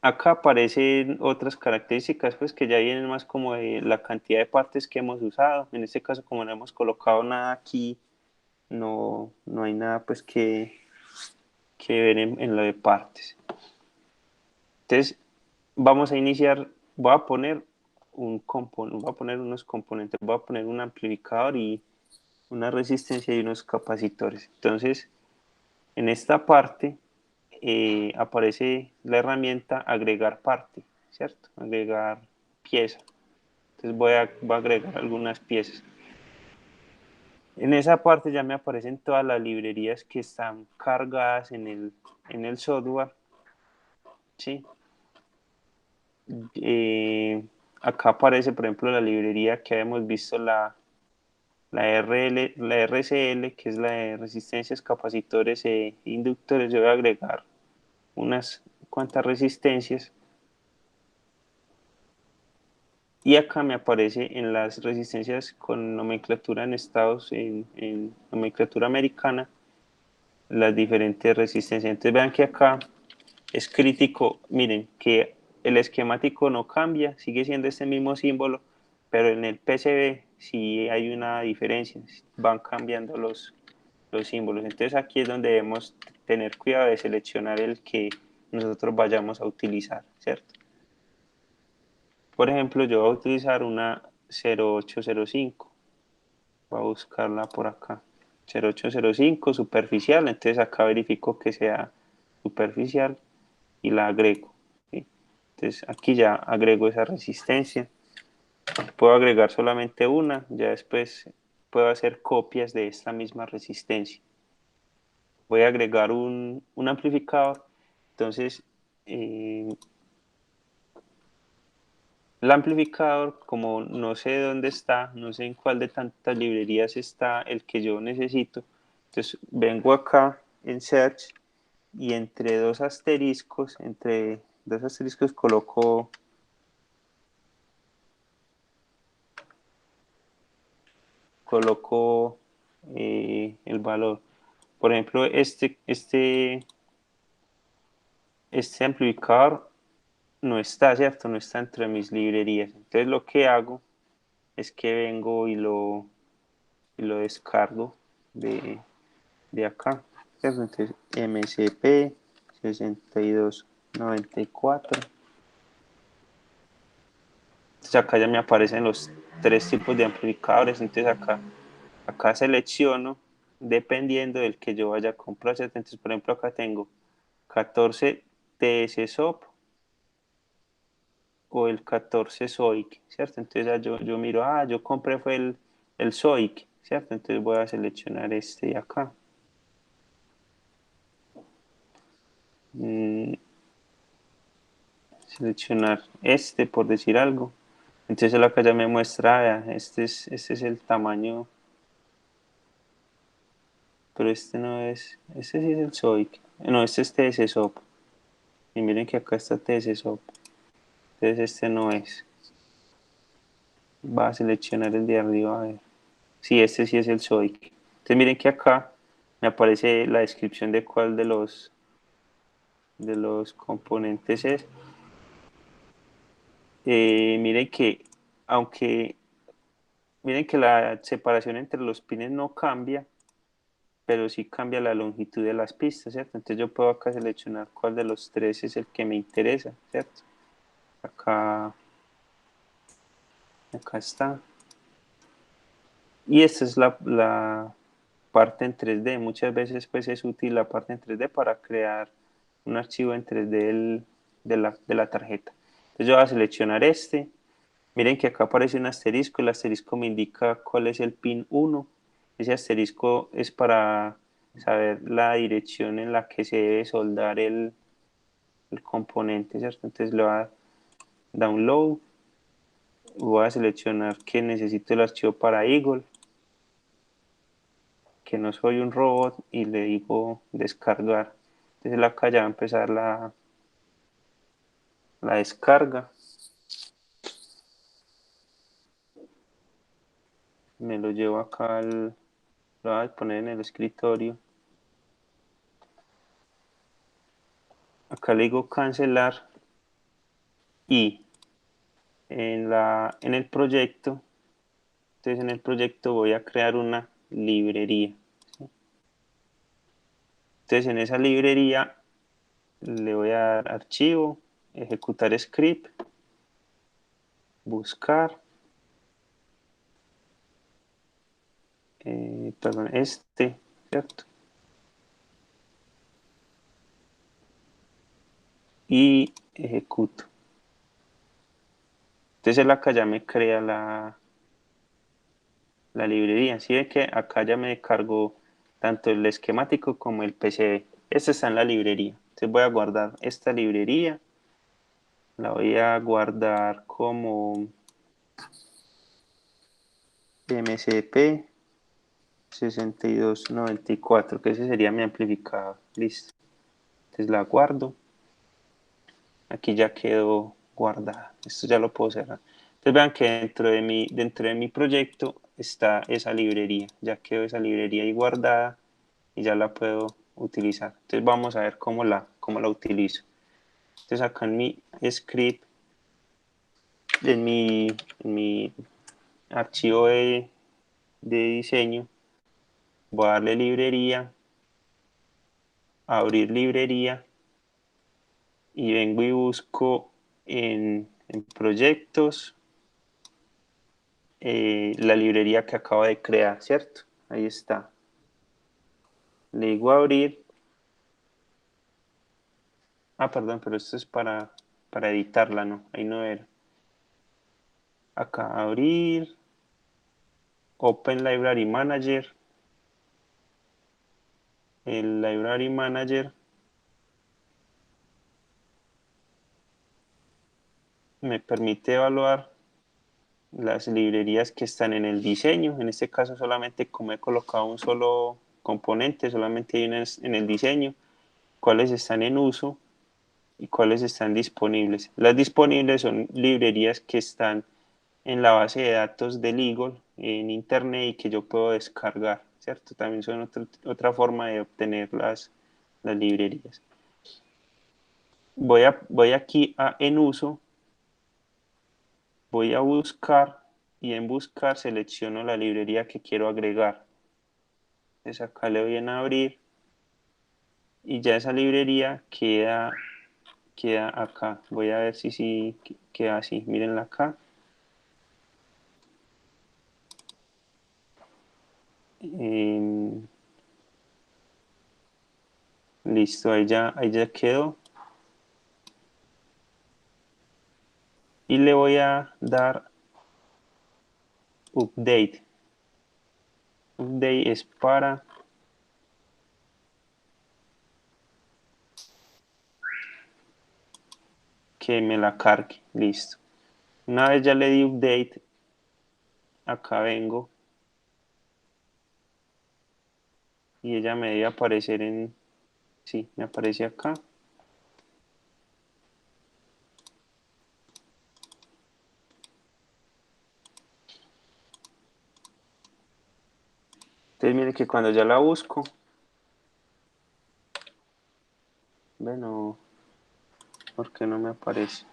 Acá aparecen otras características pues que ya vienen más como de la cantidad de partes que hemos usado. En este caso como no hemos colocado nada aquí, no hay nada pues que ver en lo de partes. Entonces vamos a iniciar, voy a poner unos componentes, voy a poner un amplificador y una resistencia y unos capacitores. Entonces en esta parte aparece la herramienta agregar parte, ¿cierto? Agregar pieza. Entonces voy a agregar algunas piezas. En esa parte ya me aparecen todas las librerías que están cargadas en el software, ¿sí? Acá aparece, por ejemplo, la librería que habíamos visto, la RCL, que es la de resistencias, capacitores e inductores. Yo voy a agregar unas cuantas resistencias. Y acá me aparece en las resistencias con nomenclatura en nomenclatura americana, las diferentes resistencias. Entonces vean que acá es crítico, miren, que el esquemático no cambia, sigue siendo este mismo símbolo, pero en el PCB sí hay una diferencia, van cambiando los símbolos. Entonces aquí es donde debemos tener cuidado de seleccionar el que nosotros vayamos a utilizar, ¿cierto? Por ejemplo, yo voy a utilizar una 0805. Voy a buscarla por acá. 0805 superficial. Entonces acá verifico que sea superficial y la agrego, ¿sí? Entonces aquí ya agrego esa resistencia. Puedo agregar solamente una. Ya después puedo hacer copias de esta misma resistencia. Voy a agregar un amplificador. Entonces, el amplificador, como no sé dónde está, no sé en cuál de tantas librerías está el que yo necesito, entonces vengo acá en Search y entre dos asteriscos coloco el valor. Por ejemplo, este amplificador no está, ¿cierto? No está entre mis librerías. Entonces lo que hago es que vengo y lo descargo de acá, ¿cierto? Entonces MCP 6294. Entonces acá ya me aparecen los tres tipos de amplificadores. Entonces acá selecciono dependiendo del que yo vaya a comprar, ¿cierto? Entonces por ejemplo acá tengo 14 TS SOP o el 14 SOIC, ¿cierto? Entonces ya yo miro, yo compré fue el SOIC, ¿cierto? Entonces voy a seleccionar este de acá. Seleccionar este por decir algo. Entonces acá ya me muestra, este es el tamaño, pero este no es, este sí es el SOIC, no, este es TS SOP. Y miren que acá está TS SOP, entonces este no es. Va a seleccionar el de arriba, a ver. Sí, este sí es el SOIC. Entonces miren que acá me aparece la descripción de cuál de los componentes es. Miren que, aunque, miren que la separación entre los pines no cambia, pero sí cambia la longitud de las pistas, ¿cierto? Entonces yo puedo acá seleccionar cuál de los tres es el que me interesa, ¿cierto? Acá está. Y esta es la parte en 3D. Muchas veces pues es útil la parte en 3D para crear un archivo en 3D de la tarjeta. Entonces yo voy a seleccionar este. Miren que acá aparece un asterisco. El asterisco me indica cuál es el pin 1 Ese asterisco es para saber la dirección en la que se debe soldar el componente, ¿cierto? Entonces le voy a download, voy a seleccionar que necesito el archivo para Eagle, que no soy un robot, y le digo descargar. Entonces acá ya va a empezar la descarga. Me lo llevo acá, lo voy a poner en el escritorio. Acá le digo cancelar y en el proyecto, entonces en el proyecto voy a crear una librería. ¿Sí? Entonces en esa librería le voy a dar archivo, ejecutar script, buscar, perdón, ¿cierto? Y ejecuto. Entonces él acá ya me crea la librería. Así ve que acá ya me cargó tanto el esquemático como el PCB. Este está en la librería. Entonces voy a guardar esta librería. La voy a guardar como MCP 6294, que ese sería mi amplificador. Listo. Entonces la guardo. Aquí ya quedó guardada. Esto ya lo puedo cerrar. Entonces vean que dentro de mi proyecto está esa librería. Ya quedó esa librería ahí guardada y ya la puedo utilizar. Entonces vamos a ver cómo la utilizo. Entonces acá en mi script, en mi archivo de diseño, voy a darle librería, abrir librería y vengo y busco en proyectos la librería que acabo de crear, ¿cierto? Ahí está. Le digo abrir. Ah, perdón, pero esto es para editarla, ¿no? Ahí no era. Acá abrir, Open Library Manager. El Library Manager me permite evaluar las librerías que están en el diseño. En este caso solamente como he colocado un solo componente, solamente hay unas en el diseño, cuáles están en uso y cuáles están disponibles. Las disponibles son librerías que están en la base de datos del Eagle en internet y que yo puedo descargar, ¿cierto? También son otra forma de obtener las librerías. Voy aquí a en uso, voy a buscar y en buscar selecciono la librería que quiero agregar. Entonces acá le doy en abrir y ya esa librería queda acá. Voy a ver si sí queda así. Mírenla acá. Listo, ahí ya quedó. Y le voy a dar update. Update es para que me la cargue. Listo. Una vez ya le di update, acá vengo y ella me debe aparecer sí, me aparece acá. Entonces mire que cuando ya la busco, bueno, ¿por qué no me aparece?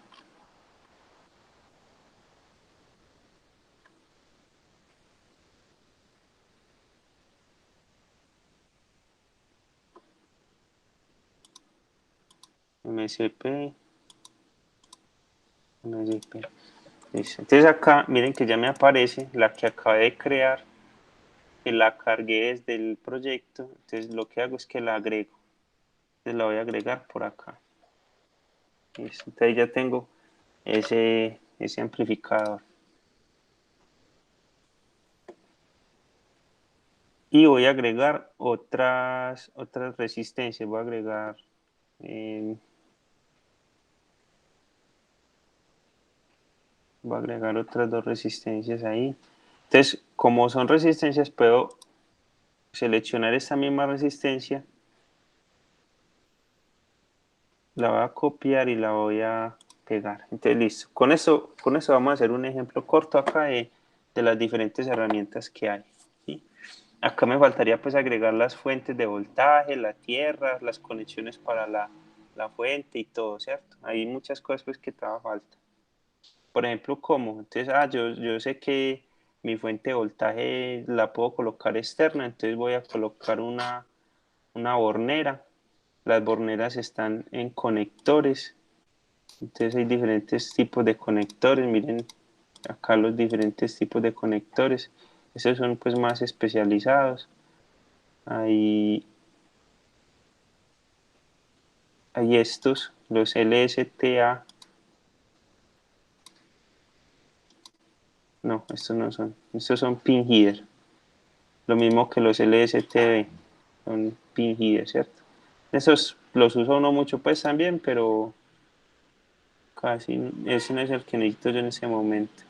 MSP, MSP. Listo. Entonces acá, miren que ya me aparece la que acabé de crear, que la cargué desde el proyecto. Entonces lo que hago es que la agrego. Entonces la voy a agregar por acá. Listo. Entonces ya tengo ese amplificador. Y voy a agregar otras resistencias. Voy a agregar otras dos resistencias ahí. Entonces, como son resistencias, puedo seleccionar esta misma resistencia, la voy a copiar y la voy a pegar. Entonces, listo. Con eso vamos a hacer un ejemplo corto acá de las diferentes herramientas que hay. ¿Sí? Acá me faltaría pues agregar las fuentes de voltaje, la tierra, las conexiones para la fuente y todo, ¿cierto? Hay muchas cosas pues que te va falta. Por ejemplo, ¿cómo? Entonces, yo sé que mi fuente de voltaje la puedo colocar externa, entonces voy a colocar una bornera. Las borneras están en conectores, entonces hay diferentes tipos de conectores. Miren acá los diferentes tipos de conectores. Esos son pues más especializados. Hay, hay estos, los LSTA. No, estos no son. Estos son pin header. Lo mismo que los LSTB. Son pin header, ¿cierto? Esos los uso uno mucho pues también, pero casi ese no es el que necesito yo en ese momento.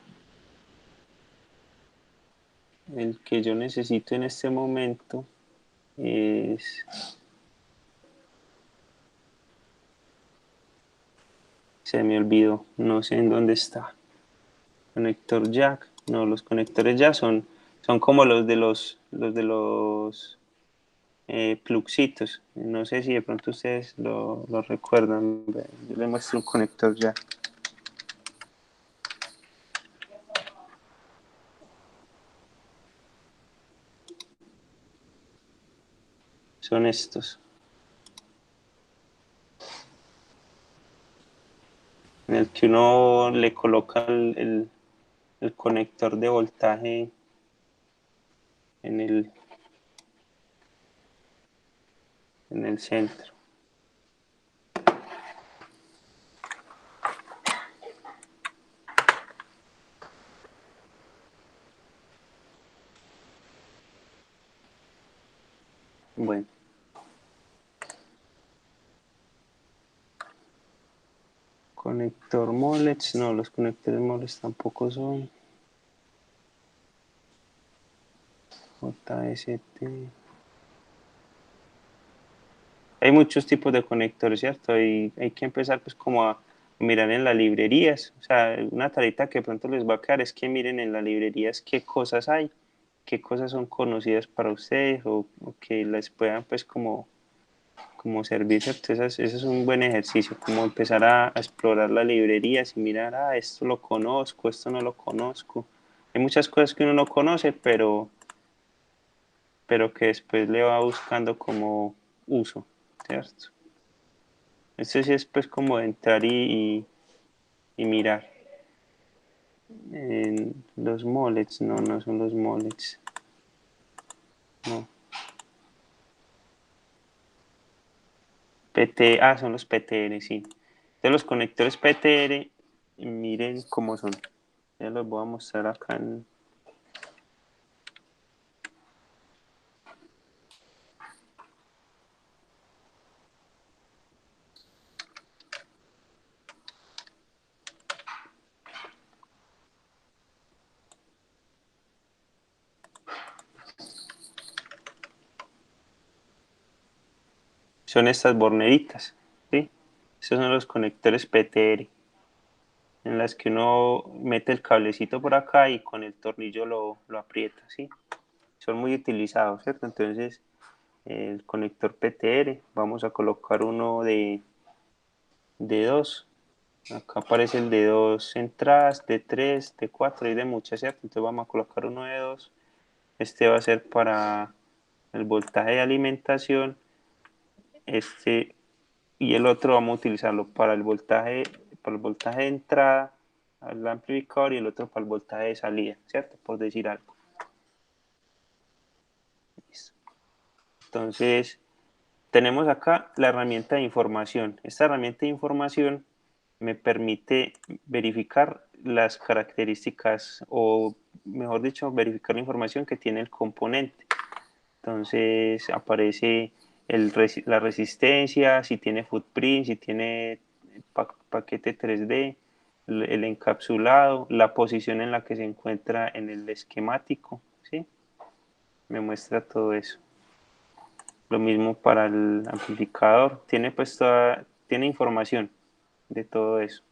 El que yo necesito en este momento es... Se me olvidó, no sé en dónde está. Conector jack. No, los conectores jack son como los de los plugcitos. No sé si de pronto ustedes lo recuerdan. Yo les muestro un conector jack. Son estos. En el que uno le coloca el conector de voltaje en en el centro. Bueno, conector Molex, no, los conectores Molex tampoco son. JST. Hay muchos tipos de conectores, ¿cierto? Hay que empezar pues como a mirar en las librerías. O sea, una tarita que pronto les va a quedar es que miren en las librerías qué cosas hay, qué cosas son conocidas para ustedes o que les puedan pues como servir, ¿cierto? Ese es un buen ejercicio, como empezar a explorar las librerías y mirar, esto lo conozco, esto no lo conozco. Hay muchas cosas que uno no conoce, pero que después le va buscando como uso, ¿cierto? Esto sí es pues como entrar y mirar. Los mollets, no, no son los mollets. No. Son los PTR, sí. De los conectores PTR, miren cómo son. Ya los voy a mostrar acá son estas borneritas, ¿sí? Estos son los conectores PTR, en las que uno mete el cablecito por acá y con el tornillo lo aprieta, ¿sí? Son muy utilizados, ¿cierto? Entonces, el conector PTR, vamos a colocar uno de 2. Acá aparece el de 2 entradas, de 3 de 4 y de muchas, ¿cierto? Entonces vamos a colocar uno de 2. Este va a ser para el voltaje de alimentación. Este y el otro vamos a utilizarlo para el voltaje de entrada al amplificador y el otro para el voltaje de salida, ¿cierto? Por decir algo. Listo. Entonces, tenemos acá la herramienta de información. Esta herramienta de información me permite verificar las características o, mejor dicho, verificar la información que tiene el componente. Entonces aparece la resistencia, si tiene footprint, si tiene paquete 3D, el encapsulado, la posición en la que se encuentra en el esquemático, ¿sí? Me muestra todo eso. Lo mismo para el amplificador, tiene pues tiene información de todo eso.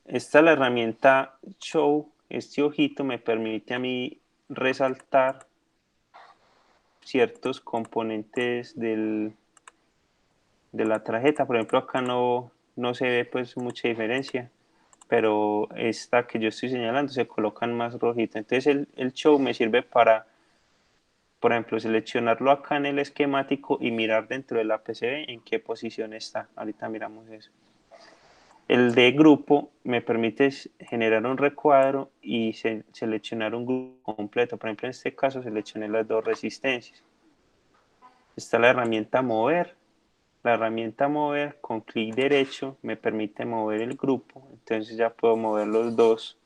Esta es la herramienta Show. Este ojito me permite a mí resaltar ciertos componentes de la tarjeta. Por ejemplo, acá no se ve pues mucha diferencia, pero esta que yo estoy señalando se colocan más rojita. Entonces el Show me sirve para, por ejemplo, seleccionarlo acá en el esquemático y mirar dentro de la PCB en qué posición está. Ahorita miramos eso. El de grupo me permite generar un recuadro y seleccionar un grupo completo. Por ejemplo, en este caso seleccioné las dos resistencias. Está la herramienta mover. La herramienta mover con clic derecho me permite mover el grupo. Entonces ya puedo mover los dos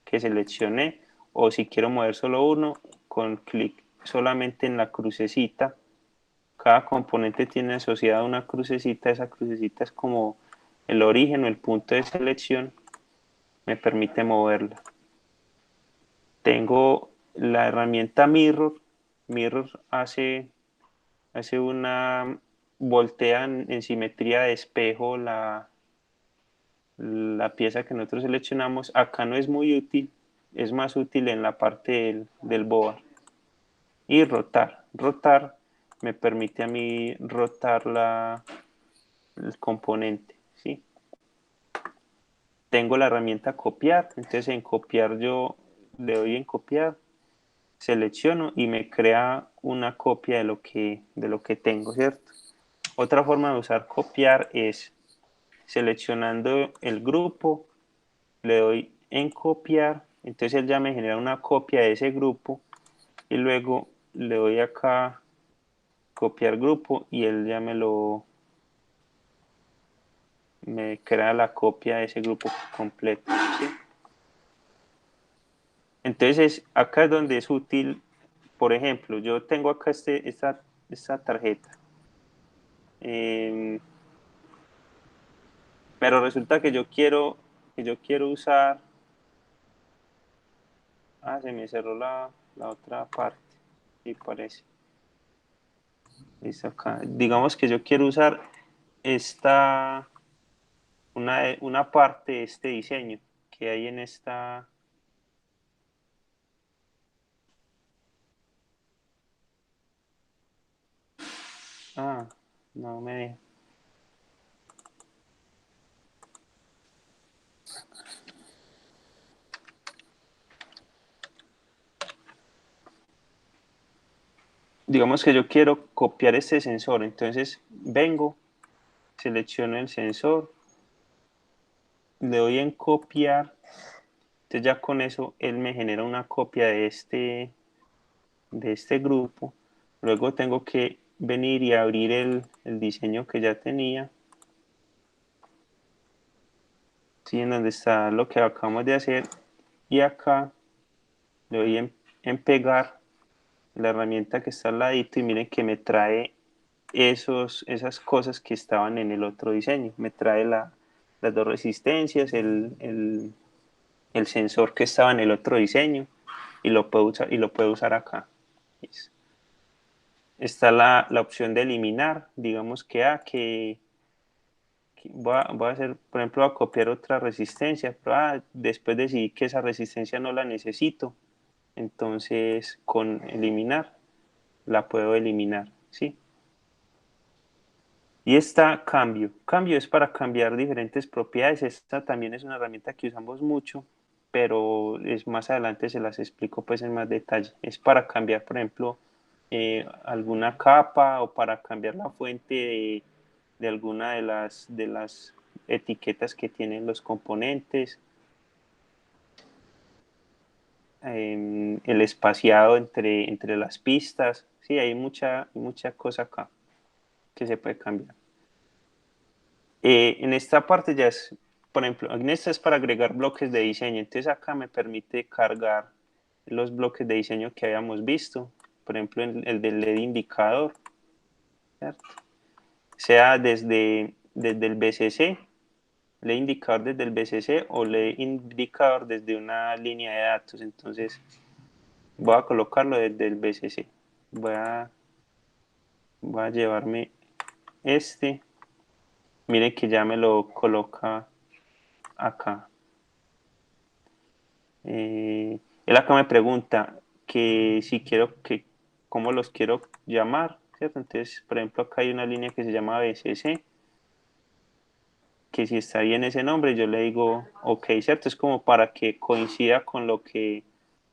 que seleccioné. O si quiero mover solo uno, con clic solamente en la crucecita. Cada componente tiene asociada una crucecita. Esa crucecita es como el origen o el punto de selección. Me permite moverla. Tengo la herramienta Mirror. Mirror hace una voltea en simetría de espejo la pieza que nosotros seleccionamos. Acá no es muy útil, es más útil en la parte del board. Y rotar. Rotar me permite a mí rotar el componente, ¿sí? Tengo la herramienta copiar, entonces en copiar yo le doy en copiar, selecciono y me crea una copia de lo que tengo, ¿cierto? Otra forma de usar copiar es seleccionando el grupo, le doy en copiar, entonces él ya me genera una copia de ese grupo y luego le doy acá copiar grupo y él ya me crea la copia de ese grupo completo, ¿sí? Entonces acá es donde es útil, por ejemplo, yo tengo acá esta tarjeta, eh, pero resulta que yo quiero usar, se me cerró la otra parte, sí parece, listo acá, digamos que yo quiero usar esta, una parte de este diseño que hay en esta, ah, no me deja. Digamos que yo quiero copiar este sensor, entonces vengo, selecciono el sensor, le doy en copiar, entonces ya con eso él me genera una copia de este grupo, luego tengo que venir y abrir el diseño que ya tenía, ¿sí? En donde está lo que acabamos de hacer, y acá le doy en pegar la herramienta que está al ladito y miren que me trae esas cosas que estaban en el otro diseño. Me trae las dos resistencias, el sensor que estaba en el otro diseño y lo puedo usar acá. Está la opción de eliminar, digamos que voy a hacer, por ejemplo, a copiar otra resistencia, pero después decidí que esa resistencia no la necesito, entonces con eliminar la puedo eliminar, ¿sí? Y esta cambio. Cambio es para cambiar diferentes propiedades. Esta también es una herramienta que usamos mucho, pero más adelante se las explico pues en más detalle. Es para cambiar, por ejemplo, alguna capa o para cambiar la fuente de alguna de las etiquetas que tienen los componentes. El espaciado entre las pistas. Sí, hay mucha cosa acá que se puede cambiar. En esta parte ya es, por ejemplo, en esta es para agregar bloques de diseño, entonces acá me permite cargar. los bloques de diseño que habíamos visto, por ejemplo, el del LED indicador, ¿cierto? Sea desde el BCC, LED indicador desde el BCC o LED indicador desde una línea de datos. Entonces, voy a colocarlo desde el BCC. Voy a llevarme este. Miren que ya me lo coloca acá. Él acá me pregunta que si quiero que, cómo los quiero llamar, ¿cierto? Entonces, por ejemplo, acá hay una línea que se llama BCC, que si está bien ese nombre, yo le digo OK, ¿cierto? Es como para que coincida con lo que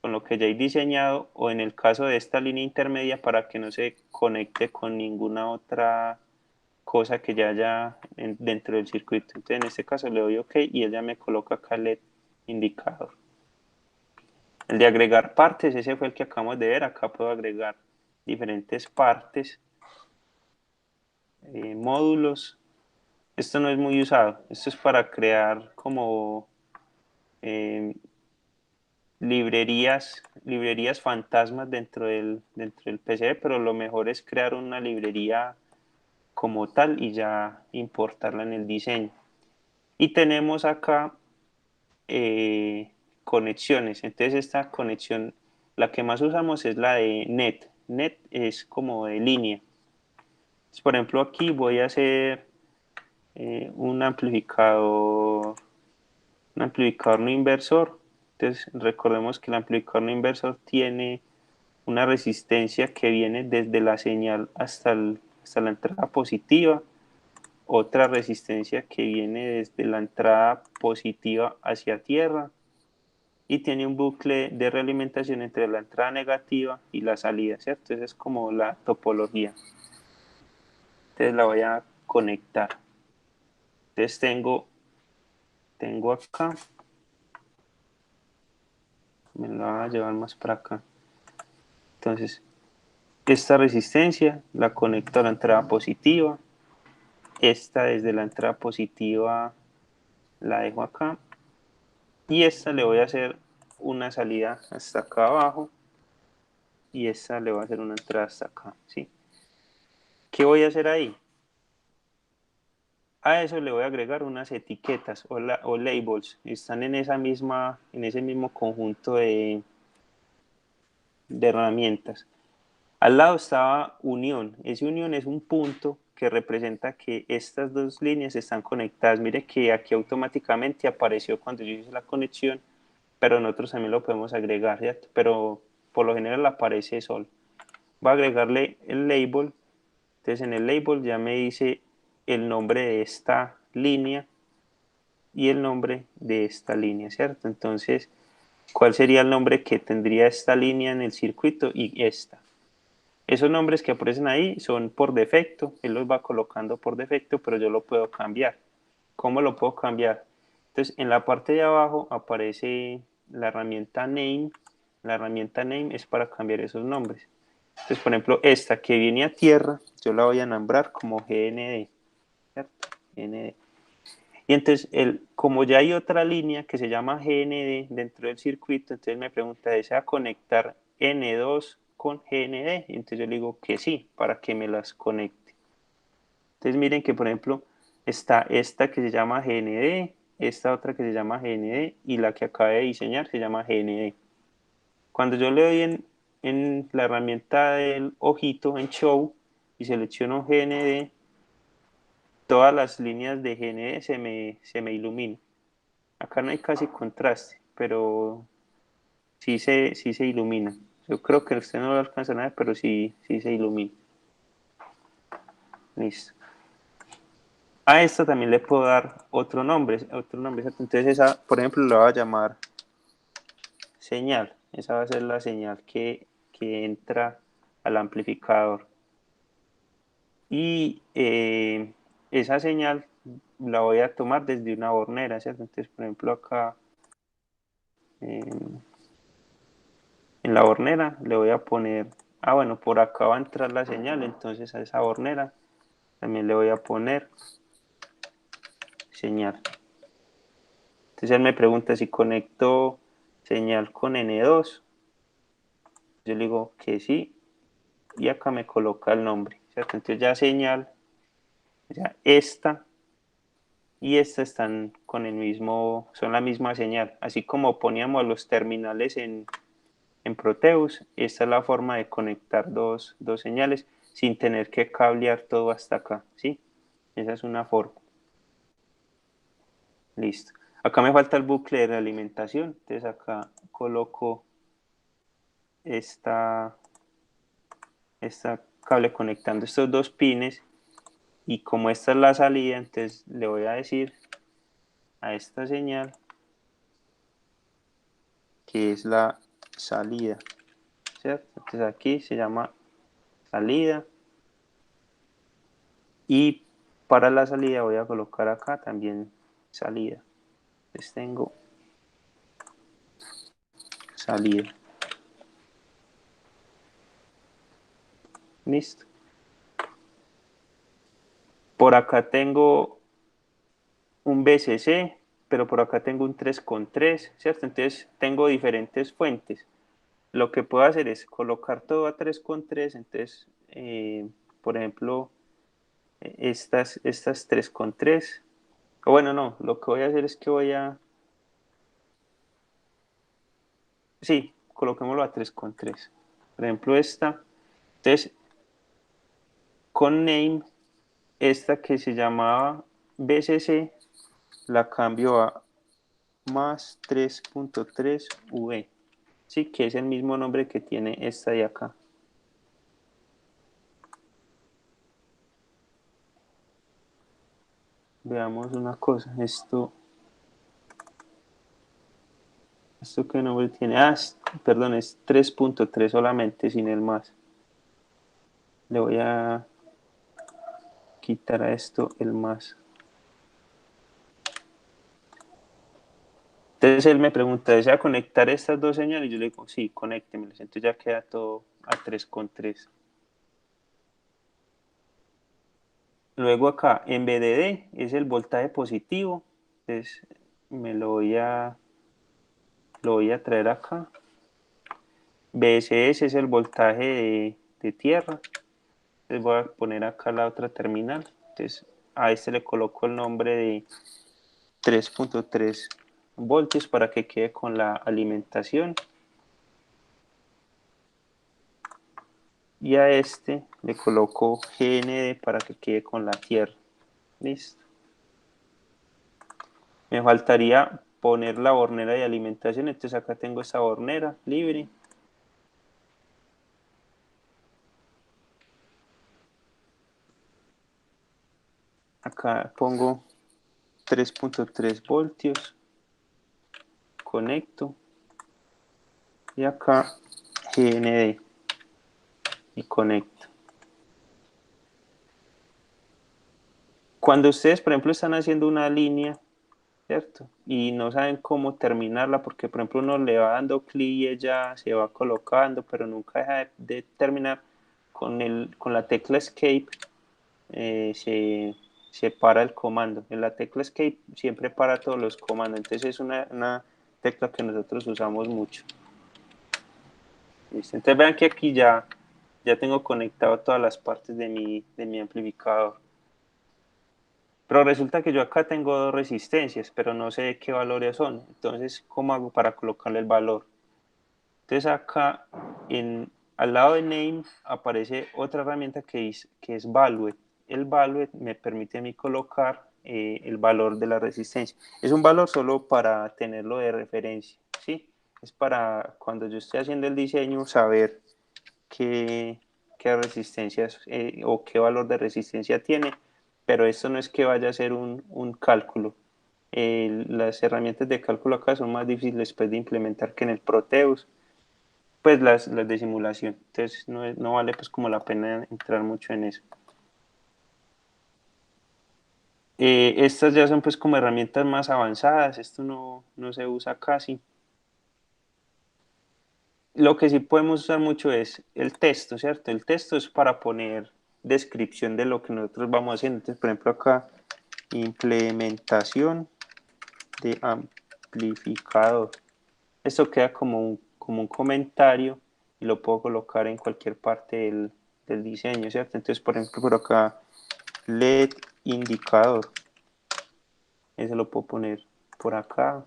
ya he diseñado, o en el caso de esta línea intermedia, para que no se conecte con ninguna otra cosa que ya haya dentro del circuito. Entonces, en este caso le doy OK y él ya me coloca acá el LED indicador. El de agregar partes, ese fue el que acabamos de ver. Acá puedo agregar diferentes partes, módulos. Esto no es muy usado. Esto es para crear como eh, librerías fantasmas dentro del PC, pero lo mejor es crear una librería como tal y ya importarla en el diseño. Y tenemos acá eh, conexiones. Entonces esta conexión, la que más usamos es la de net. Net es como de línea. Entonces, por ejemplo, aquí voy a hacer un amplificador no inversor. Entonces recordemos que el amplificador no inversor tiene una resistencia que viene desde la señal hasta la entrada positiva, otra resistencia que viene desde la entrada positiva hacia tierra, y tiene un bucle de realimentación entre la entrada negativa y la salida, ¿cierto? Esa es como la topología. Entonces la voy a conectar. Entonces tengo acá, me la voy a llevar más para acá. Entonces, esta resistencia la conecto a la entrada positiva. Esta desde la entrada positiva la dejo acá. Y esta le voy a hacer una salida hasta acá abajo. Y esta le voy a hacer una entrada hasta acá, ¿sí? ¿Qué voy a hacer ahí? A eso le voy a agregar unas etiquetas o labels. Están en en ese mismo conjunto de herramientas. Al lado estaba unión. Ese unión es un punto que representa que estas dos líneas están conectadas. Mire que aquí automáticamente apareció cuando yo hice la conexión, pero nosotros también lo podemos agregar, ¿cierto? Pero por lo general aparece solo. Voy a agregarle el label. Entonces en el label ya me dice el nombre de esta línea y el nombre de esta línea, ¿cierto? Entonces, ¿cuál sería el nombre que tendría esta línea en el circuito y esta? Esos nombres que aparecen ahí son por defecto, él los va colocando por defecto, pero yo lo puedo cambiar. ¿Cómo lo puedo cambiar? Entonces, en la parte de abajo aparece la herramienta Name. La herramienta Name es para cambiar esos nombres. Entonces, por ejemplo, esta que viene a tierra, yo la voy a nombrar como GND, ¿cierto? GND. Y entonces, como ya hay otra línea que se llama GND dentro del circuito, entonces me pregunta, ¿desea conectar N2 con GND? Y entonces yo le digo que sí, para que me las conecte. Entonces miren que, por ejemplo, está esta que se llama GND, esta otra que se llama GND y la que acabé de diseñar se llama GND. Cuando yo le doy en la herramienta del ojito, en Show, y selecciono GND, todas las líneas de GND se me iluminan. Acá no hay casi contraste, pero sí se ilumina. Yo creo que usted no lo alcanza a ver, pero sí se ilumina. Listo. A esta también le puedo dar otro nombre. Entonces esa, por ejemplo, la voy a llamar señal. Esa va a ser la señal que entra al amplificador. Y esa señal la voy a tomar desde una hornera, ¿cierto? Entonces, por ejemplo, acá en la hornera le voy a poner, bueno, por acá va a entrar la señal, entonces a esa hornera también le voy a poner señal. Entonces él me pregunta si conecto señal con N2. yo le digo que sí, y acá me coloca el nombre, ¿cierto? Entonces ya señal, ya esta y esta están con el mismo, son la misma señal, así como poníamos los terminales en Proteus, esta es la forma de conectar dos señales sin tener que cablear todo hasta acá, ¿sí? Esa es una forma. Listo. Acá me falta el bucle de realimentación, entonces acá coloco esta cable conectando estos dos pines y como esta es la salida, entonces le voy a decir a esta señal que es la salida, ¿cierto? Entonces aquí se llama salida y para la salida voy a colocar acá también salida. Entonces tengo salida. Listo. Por acá tengo un BCC, pero por acá tengo un 3,3, ¿cierto? Entonces tengo diferentes fuentes. Lo que puedo hacer es colocar todo a 3,3, entonces, por ejemplo, estas 3,3, o bueno, no, lo que voy a hacer es que sí, coloquémoslo a 3,3. Por ejemplo, esta, entonces, con name, esta que se llamaba BCC, la cambio a más 3,3V, sí, que es el mismo nombre que tiene esta de acá. Veamos una cosa, ¿esto qué nombre tiene? Perdón, es 3,3 solamente, sin el más. Le voy a quitar a esto el más. Entonces él me pregunta, ¿desea conectar estas dos señales? Y yo le digo, sí, conéctemelas. Entonces ya queda todo a 3,3. Luego acá, en VDD es el voltaje positivo. Entonces me lo voy a traer acá. BSS es el voltaje de tierra. Entonces voy a poner acá la otra terminal. Entonces a este le coloco el nombre de 3,3 voltios para que quede con la alimentación. Y a este le coloco GND para que quede con la tierra. Listo. Me faltaría poner la hornera de alimentación. Entonces acá tengo esta hornera libre. Acá pongo 3,3 voltios. Conecto. Y acá GND. Y conecto. Cuando ustedes, por ejemplo, están haciendo una línea, ¿cierto? Y no saben cómo terminarla, porque, por ejemplo, uno le va dando clic y ella se va colocando, pero nunca deja de terminar. Con la tecla Escape se para el comando. En la tecla Escape siempre para todos los comandos. Entonces es una tecla que nosotros usamos mucho. ¿Listo? Entonces vean que aquí ya tengo conectado todas las partes de mi amplificador. Pero resulta que yo acá tengo dos resistencias, pero no sé de qué valores son. Entonces, ¿cómo hago para colocarle el valor? Entonces acá al lado de name aparece otra herramienta que es Valued. El Valued me permite a mí colocar el valor de la resistencia. Es un valor solo para tenerlo de referencia, ¿sí? Es para cuando yo estoy haciendo el diseño saber qué resistencias o qué valor de resistencia tiene, pero esto no es que vaya a ser un cálculo. Las herramientas de cálculo acá son más difíciles después de implementar que en el Proteus, pues las de simulación. Entonces no vale pues como la pena entrar mucho en eso. Estas ya son pues como herramientas más avanzadas, esto no se usa casi. Lo que sí podemos usar mucho es el texto, ¿cierto? El texto es para poner descripción de lo que nosotros vamos haciendo. Entonces, por ejemplo, acá, implementación de amplificador. Esto queda como un comentario y lo puedo colocar en cualquier parte del diseño, ¿cierto? Entonces, por ejemplo, por acá, LED indicador, ese lo puedo poner por acá,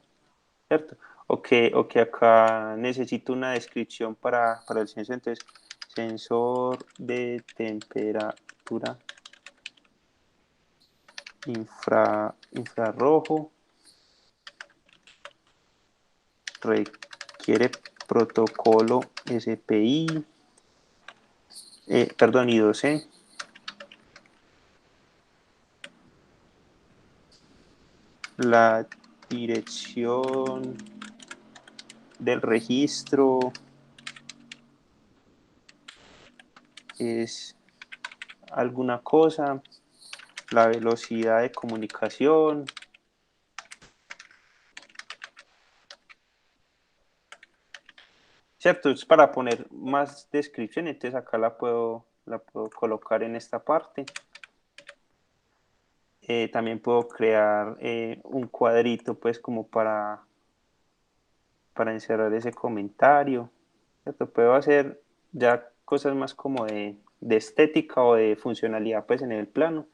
¿cierto? O que acá necesito una descripción para el sensor, entonces, sensor de temperatura infrarrojo requiere protocolo SPI, perdón, I2C. La dirección del registro es alguna cosa, la velocidad de comunicación, ¿cierto? Es para poner más descripción, entonces acá la puedo colocar en esta parte. También puedo crear un cuadrito, pues, como para encerrar ese comentario, ¿cierto? Puedo hacer ya cosas más como de estética o de funcionalidad, pues, en el plano.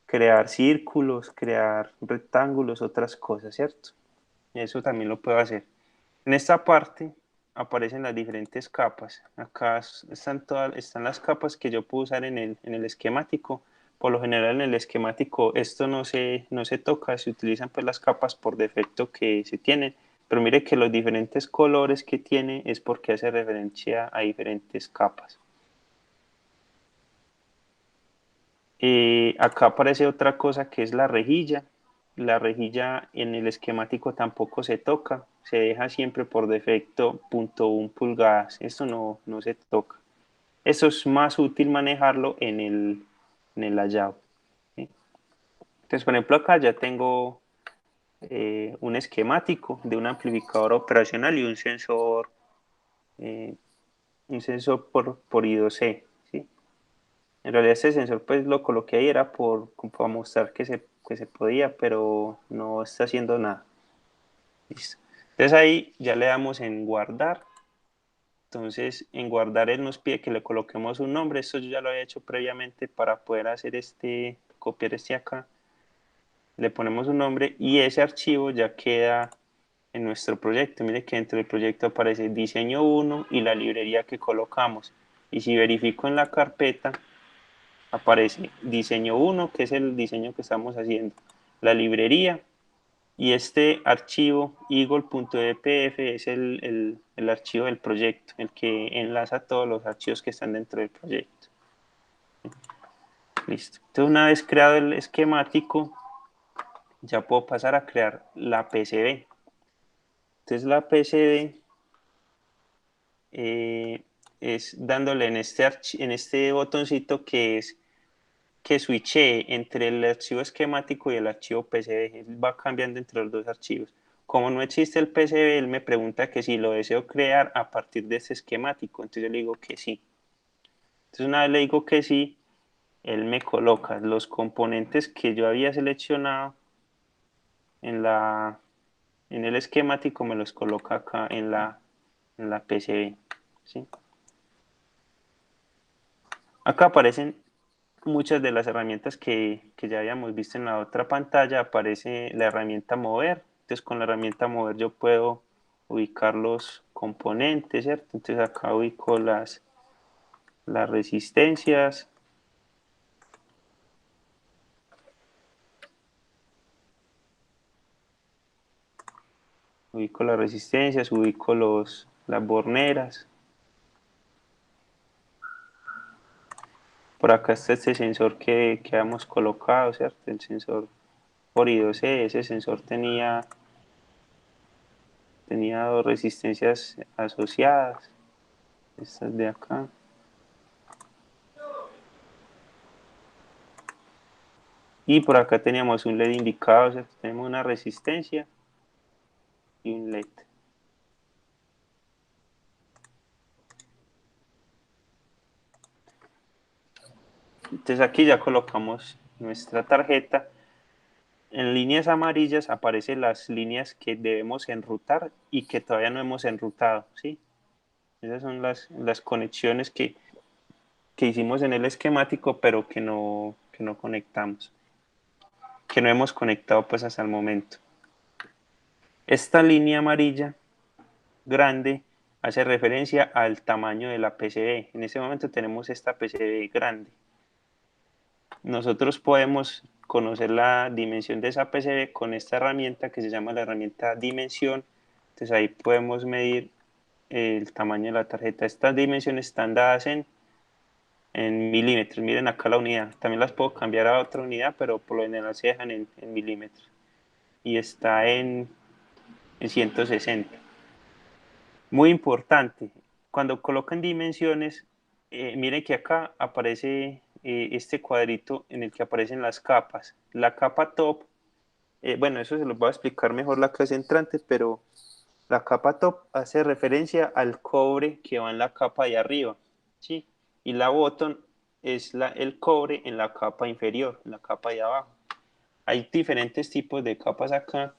Crear círculos, crear rectángulos, otras cosas, ¿cierto? Eso también lo puedo hacer. En esta parte aparecen las diferentes capas. Acá están las capas que yo puedo usar en el esquemático. Por lo general en el esquemático esto no se toca, se utilizan pues las capas por defecto que se tienen, pero mire que los diferentes colores que tiene es porque hace referencia a diferentes capas. Acá aparece otra cosa que es la rejilla. La rejilla en el esquemático tampoco se toca, se deja siempre por defecto 0.1 pulgadas. Esto no se toca. Eso es más útil manejarlo en el layout, ¿sí? Entonces, por ejemplo, acá ya tengo un esquemático de un amplificador operacional y eh, un sensor por I2C, ¿sí? En realidad este sensor pues lo coloqué ahí era como para mostrar que se podía, pero no está haciendo nada. Listo. Entonces ahí ya le damos en guardar. Entonces en guardar él nos pide que le coloquemos un nombre. Esto yo ya lo había hecho previamente para poder hacer copiar este acá. Le ponemos un nombre y ese archivo ya queda en nuestro proyecto. Mire que dentro del proyecto aparece diseño 1 y la librería que colocamos. Y si verifico en la carpeta, aparece diseño 1, que es el diseño que estamos haciendo, la librería, y este archivo eagle.dpf es el archivo del proyecto, el que enlaza todos los archivos que están dentro del proyecto. Listo. Entonces, una vez creado el esquemático, ya puedo pasar a crear la PCB. Entonces, la PCB es dándole en este botoncito que es que switche entre el archivo esquemático y el archivo PCB. Él va cambiando entre los dos archivos. Como no existe el PCB, él me pregunta que si lo deseo crear a partir de ese esquemático. Entonces yo le digo que sí. Entonces una vez le digo que sí, él me coloca los componentes que yo había seleccionado en, en el esquemático, me los coloca acá en la PCB. ¿Sí? Acá aparecen muchas de las herramientas que ya habíamos visto en la otra pantalla. Aparece la herramienta mover. Entonces con la herramienta mover yo puedo ubicar los componentes, ¿cierto? Entonces acá ubico las resistencias, ubico las borneras. Por acá está este sensor que habíamos colocado, ¿cierto? El sensor por I2C, ese sensor tenía dos resistencias asociadas, estas de acá. Y por acá teníamos un LED indicado, ¿cierto? Tenemos una resistencia y un LED. Entonces aquí ya colocamos nuestra tarjeta En líneas amarillas aparecen las líneas que debemos enrutar y que todavía no hemos enrutado, ¿sí? Esas son las conexiones que hicimos en el esquemático, pero que no conectamos, que no hemos conectado pues hasta el momento. Esta línea amarilla grande hace referencia al tamaño de la PCB. En este momento tenemos esta PCB grande. Nosotros podemos conocer la dimensión de esa PCB con esta herramienta que se llama la herramienta dimensión. Entonces ahí podemos medir el tamaño de la tarjeta. Estas dimensiones están dadas en milímetros. Miren acá la unidad. También las puedo cambiar a otra unidad, pero por lo general se dejan en milímetros. Y está en 160. Muy importante, cuando colocan dimensiones, miren que acá aparece este cuadrito en el que aparecen las capas. La capa top, bueno, eso se lo voy a explicar mejor la clase entrante, pero la capa top hace referencia al cobre que va en la capa de arriba, ¿sí? Y la bottom es el cobre en la capa inferior, en la capa de abajo. Hay diferentes tipos de capas acá.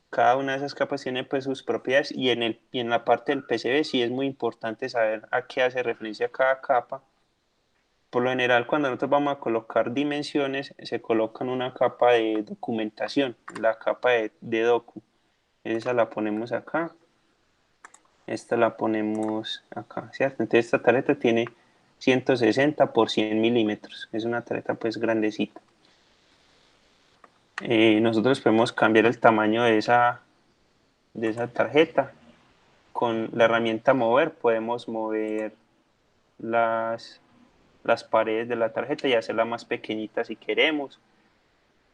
Cada una de esas capas tiene pues sus propiedades y en la parte del PCB sí es muy importante saber a qué hace referencia cada capa. Por lo general, cuando nosotros vamos a colocar dimensiones, se coloca en una capa de documentación, la capa de docu. Esa la ponemos acá, esta la ponemos acá, ¿cierto? Entonces esta tarjeta tiene 160 por 100 milímetros, es una tarjeta pues grandecita. Nosotros podemos cambiar el tamaño de esa tarjeta. Con la herramienta mover podemos mover las paredes de la tarjeta y hacerla más pequeñita si queremos.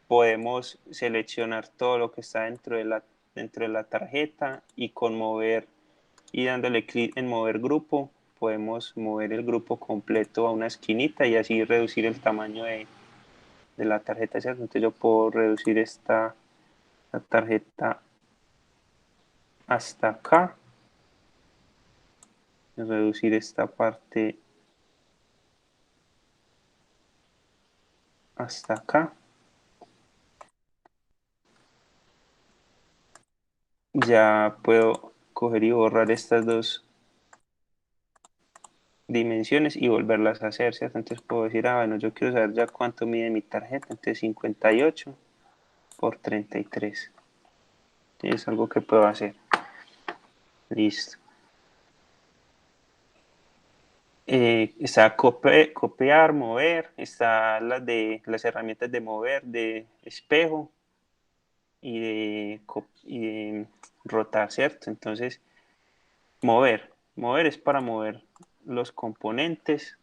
Podemos seleccionar todo lo que está dentro de la tarjeta y con mover y dándole clic en mover grupo podemos mover el grupo completo a una esquinita y así reducir el tamaño de la tarjeta, ¿cierto? Entonces yo puedo reducir la tarjeta hasta acá, reducir esta parte hasta acá. Ya puedo coger y borrar estas dos dimensiones y volverlas a hacer, ¿cierto? Entonces puedo decir, bueno, yo quiero saber ya cuánto mide mi tarjeta, entonces 58 por 33. Es algo que puedo hacer. Listo. Está copiar, mover, está las herramientas de mover, de espejo y de rotar, ¿cierto? Entonces, mover es para mover los componentes.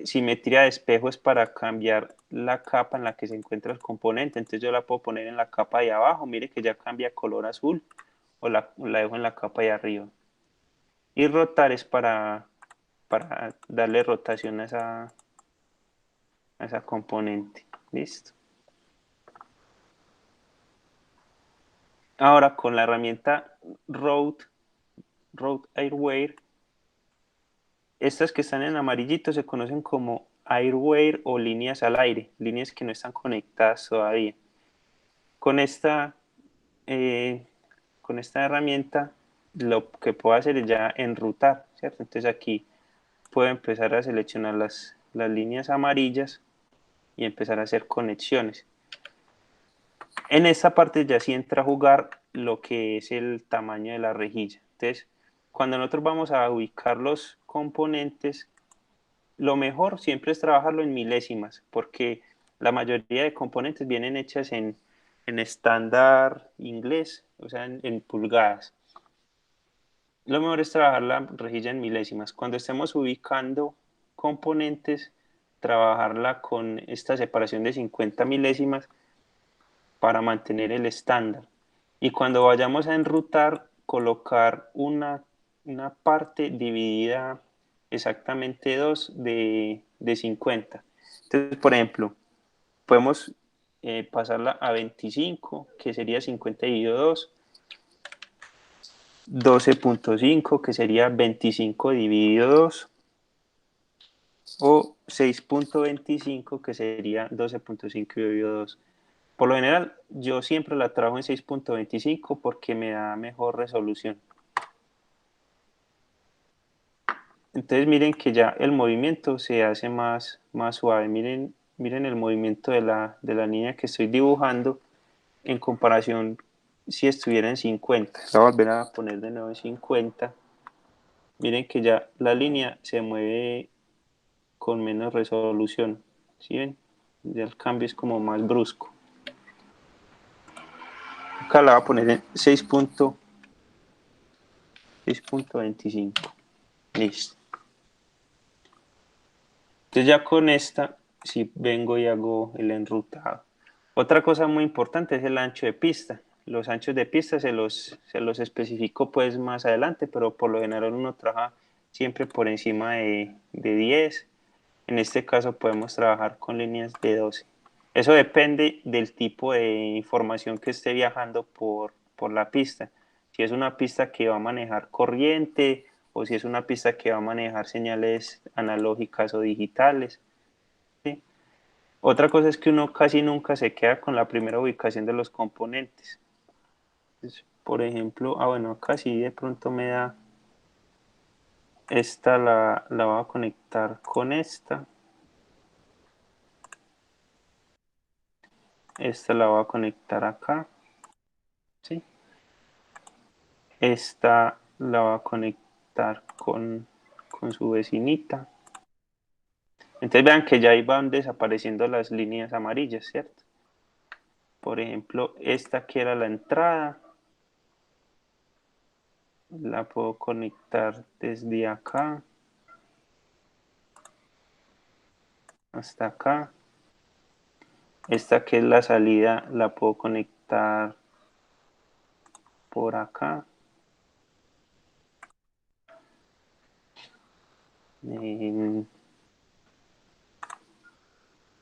Simetría de espejo es para cambiar la capa en la que se encuentra el componente, entonces yo la puedo poner en la capa de abajo, mire que ya cambia color azul, o la dejo en la capa de arriba. Y rotar es para darle rotación a esa componente. Listo. Ahora con la herramienta Route Airware, estas que están en amarillito se conocen como Airware o líneas al aire, líneas que no están conectadas todavía. Con esta, eh, con esta herramienta lo que puedo hacer es ya enrutar, ¿cierto? Entonces aquí puedo empezar a seleccionar las líneas amarillas y empezar a hacer conexiones. En esta parte ya sí entra a jugar lo que es el tamaño de la rejilla. Entonces, cuando nosotros vamos a ubicar los componentes, lo mejor siempre es trabajarlo en milésimas, porque la mayoría de componentes vienen hechas en estándar inglés, o sea, en pulgadas. Lo mejor es trabajar la rejilla en milésimas. Cuando estemos ubicando componentes, trabajarla con esta separación de 50 milésimas para mantener el estándar. Y cuando vayamos a enrutar, colocar una parte dividida exactamente 2 de 50. Entonces, por ejemplo, podemos pasarla a 25, que sería 50 dividido 2, 12.5, que sería 25 dividido 2, o 6.25, que sería 12.5 dividido 2. Por lo general, yo siempre la trabajo en 6.25 porque me da mejor resolución. Entonces miren que ya el movimiento se hace más suave. Miren el movimiento de la línea que estoy dibujando en comparación si estuviera en 50. La voy a volver a poner de nuevo en 50. Miren que ya la línea se mueve con menos resolución. ¿Sí ven? Ya el cambio es como más brusco. Acá la voy a poner en 6.25. Listo. Entonces ya con esta, si vengo y hago el enrutado. Otra cosa muy importante es el ancho de pista. Los anchos de pista se los especifico pues más adelante, pero por lo general uno trabaja siempre por encima de 10. En este caso podemos trabajar con líneas de 12. Eso depende del tipo de información que esté viajando por la pista. Si es una pista que va a manejar corriente o si es una pista que va a manejar señales analógicas o digitales. ¿Sí? Otra cosa es que uno casi nunca se queda con la primera ubicación de los componentes. Entonces, por ejemplo, bueno, acá sí de pronto me da, esta la voy a conectar con esta. Esta la voy a conectar acá. ¿Sí? Esta la voy a conectar con su vecinita. Entonces vean que ya ahí van desapareciendo las líneas amarillas, ¿cierto? Por ejemplo, esta que era la entrada, la puedo conectar desde acá hasta acá. Esta que es la salida la puedo conectar por acá.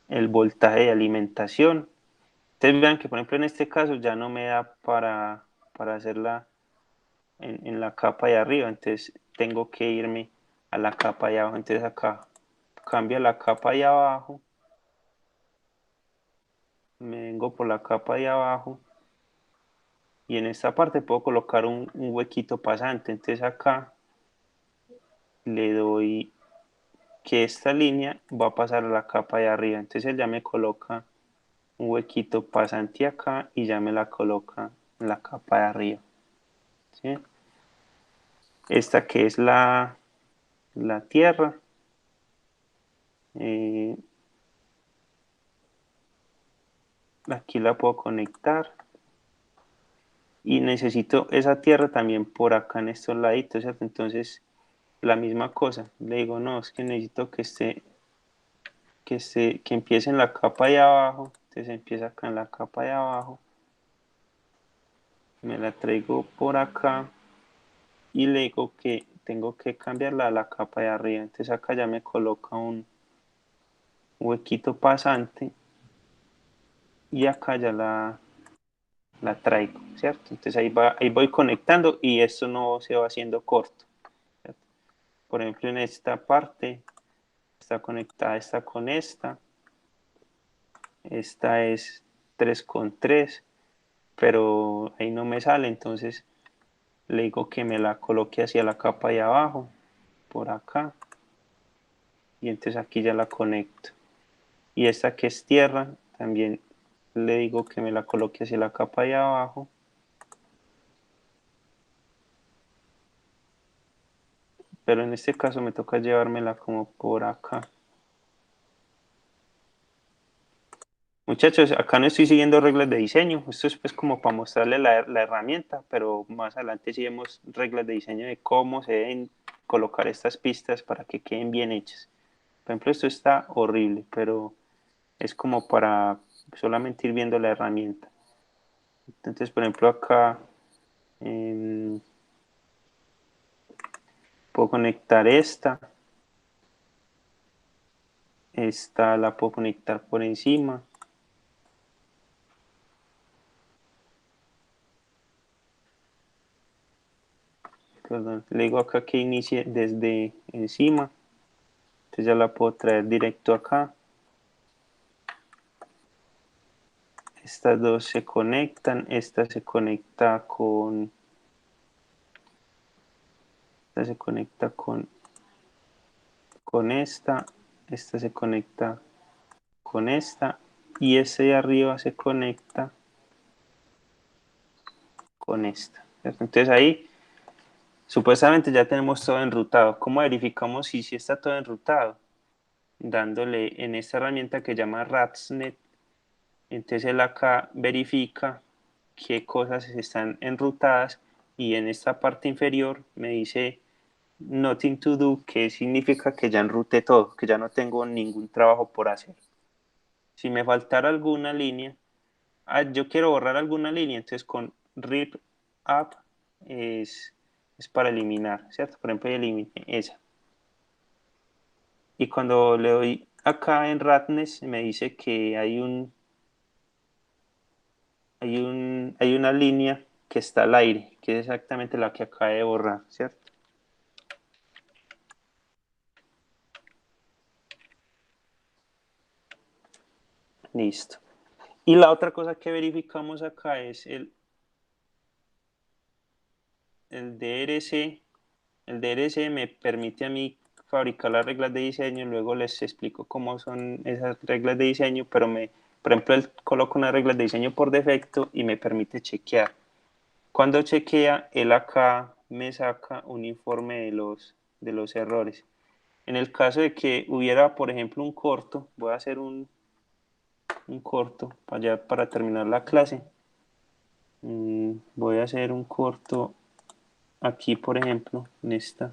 El voltaje de alimentación. Entonces vean que por ejemplo en este caso ya no me da para hacerla en la capa de arriba, entonces tengo que irme a la capa de abajo. Entonces acá cambia la capa de abajo, me vengo por la capa de abajo y en esta parte puedo colocar un huequito pasante. Entonces acá le doy que esta línea va a pasar a la capa de arriba, entonces él ya me coloca un huequito pasante acá y ya me la coloca en la capa de arriba. ¿Sí? Esta que es la tierra, eh, aquí la puedo conectar y necesito esa tierra también por acá en estos laditos, ¿cierto? Entonces la misma cosa, le digo no, es que necesito que empiece en la capa de abajo, entonces empieza acá en la capa de abajo, me la traigo por acá y le digo que tengo que cambiarla a la capa de arriba, entonces acá ya me coloca un huequito pasante y acá ya la traigo, ¿cierto? Entonces ahí voy conectando y esto no se va haciendo corto, ¿cierto? Por ejemplo, en esta parte está conectada esta con esta es 3 con 3, pero ahí no me sale, entonces le digo que me la coloque hacia la capa de abajo, por acá, y entonces aquí ya la conecto. Y esta que es tierra, también le digo que me la coloque hacia la capa de abajo, pero en este caso me toca llevármela como por acá. Muchachos, acá no estoy siguiendo reglas de diseño, esto es pues como para mostrarle la herramienta, pero más adelante sí vemos reglas de diseño de cómo se deben colocar estas pistas para que queden bien hechas. Por ejemplo, esto está horrible, pero es como para solamente ir viendo la herramienta. Entonces, por ejemplo, acá eh, puedo conectar esta la puedo conectar por encima. Perdón, le digo acá que inicie desde encima. Entonces ya la puedo traer directo acá. Estas dos se conectan, esta se conecta con... Esta se conecta con esta se conecta con esta, y ese de arriba se conecta con esta. ¿Cierto? Entonces ahí supuestamente ya tenemos todo enrutado. ¿Cómo verificamos si está todo enrutado? Dándole en esta herramienta que se llama Ratsnet. Entonces él acá verifica qué cosas están enrutadas, y en esta parte inferior me dice Nothing to do, que significa que ya enruté todo, que ya no tengo ningún trabajo por hacer. Si me faltara alguna línea, yo quiero borrar alguna línea, entonces con rip up es para eliminar, ¿cierto? Por ejemplo, elimine esa. Y cuando le doy acá en Ratness, me dice que hay una línea que está al aire, que es exactamente la que acaba de borrar, ¿cierto? Listo. Y la otra cosa que verificamos acá es el DRC. El DRC me permite a mí fabricar las reglas de diseño, luego les explico cómo son esas reglas de diseño, pero por ejemplo, él coloca unas reglas de diseño por defecto y me permite chequear. Cuando chequea, él acá me saca un informe de los errores. En el caso de que hubiera, por ejemplo, un corto, voy a hacer un corto para terminar la clase. Voy a hacer un corto aquí, por ejemplo, en esta.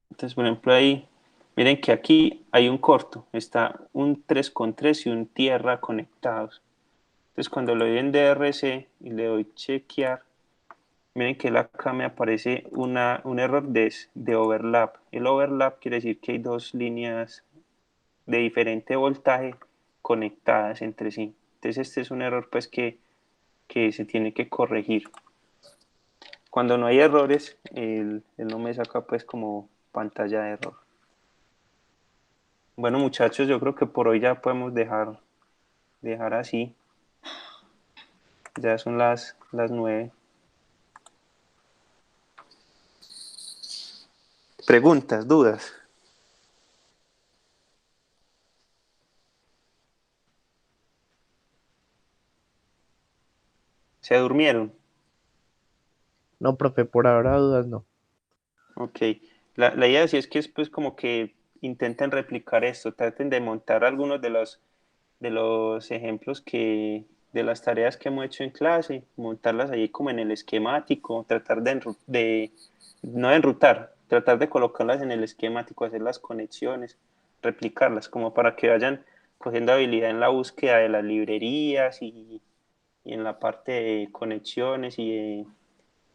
Entonces, por ejemplo, ahí, miren que aquí hay un corto, está un 3,3 y un tierra conectados. Entonces, cuando le doy en DRC y le doy chequear, miren que acá me aparece un error de overlap. El overlap quiere decir que hay dos líneas de diferente voltaje conectadas entre sí. Entonces, este es un error pues que se tiene que corregir. Cuando no hay errores, él no me saca pues como pantalla de error. Bueno, muchachos, yo creo que por hoy ya podemos dejar así. Ya son las 9. Preguntas, dudas. ¿Se durmieron? No, profe, por ahora dudas no. Ok. La idea sí es que es pues como que intenten replicar esto, traten de montar algunos de los ejemplos de las tareas que hemos hecho en clase, montarlas ahí como en el esquemático, tratar no de enrutar, tratar de colocarlas en el esquemático, hacer las conexiones, replicarlas, como para que vayan cogiendo habilidad en la búsqueda de las librerías y en la parte de conexiones y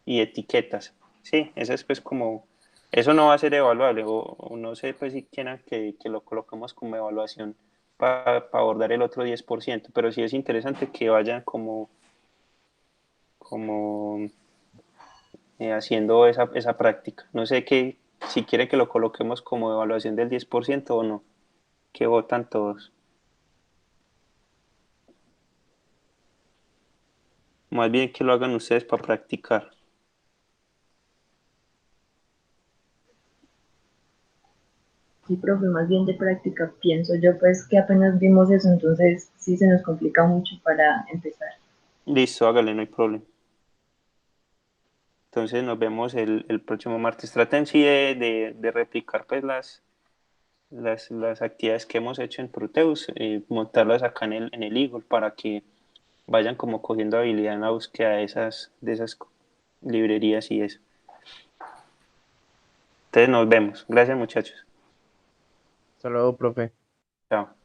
etiquetas. Sí, eso es pues como, eso no va a ser evaluable, o no sé pues si quieran que lo coloquemos como evaluación para abordar el otro 10%, pero sí es interesante que vayan como haciendo esa práctica. No sé si quiere que lo coloquemos como evaluación del 10% o no, que votan todos. Más bien que lo hagan ustedes para practicar. Sí, profe, más bien de práctica pienso yo, pues que apenas vimos eso, entonces sí se nos complica mucho para empezar. Listo, hágale, no hay problema. Entonces nos vemos el próximo martes. Traten sí de replicar pues las actividades que hemos hecho en Proteus, montarlas acá en el Eagle para que vayan como cogiendo habilidad en la búsqueda de esas librerías y eso. Entonces nos vemos. Gracias muchachos. Hasta luego, profe. Chao.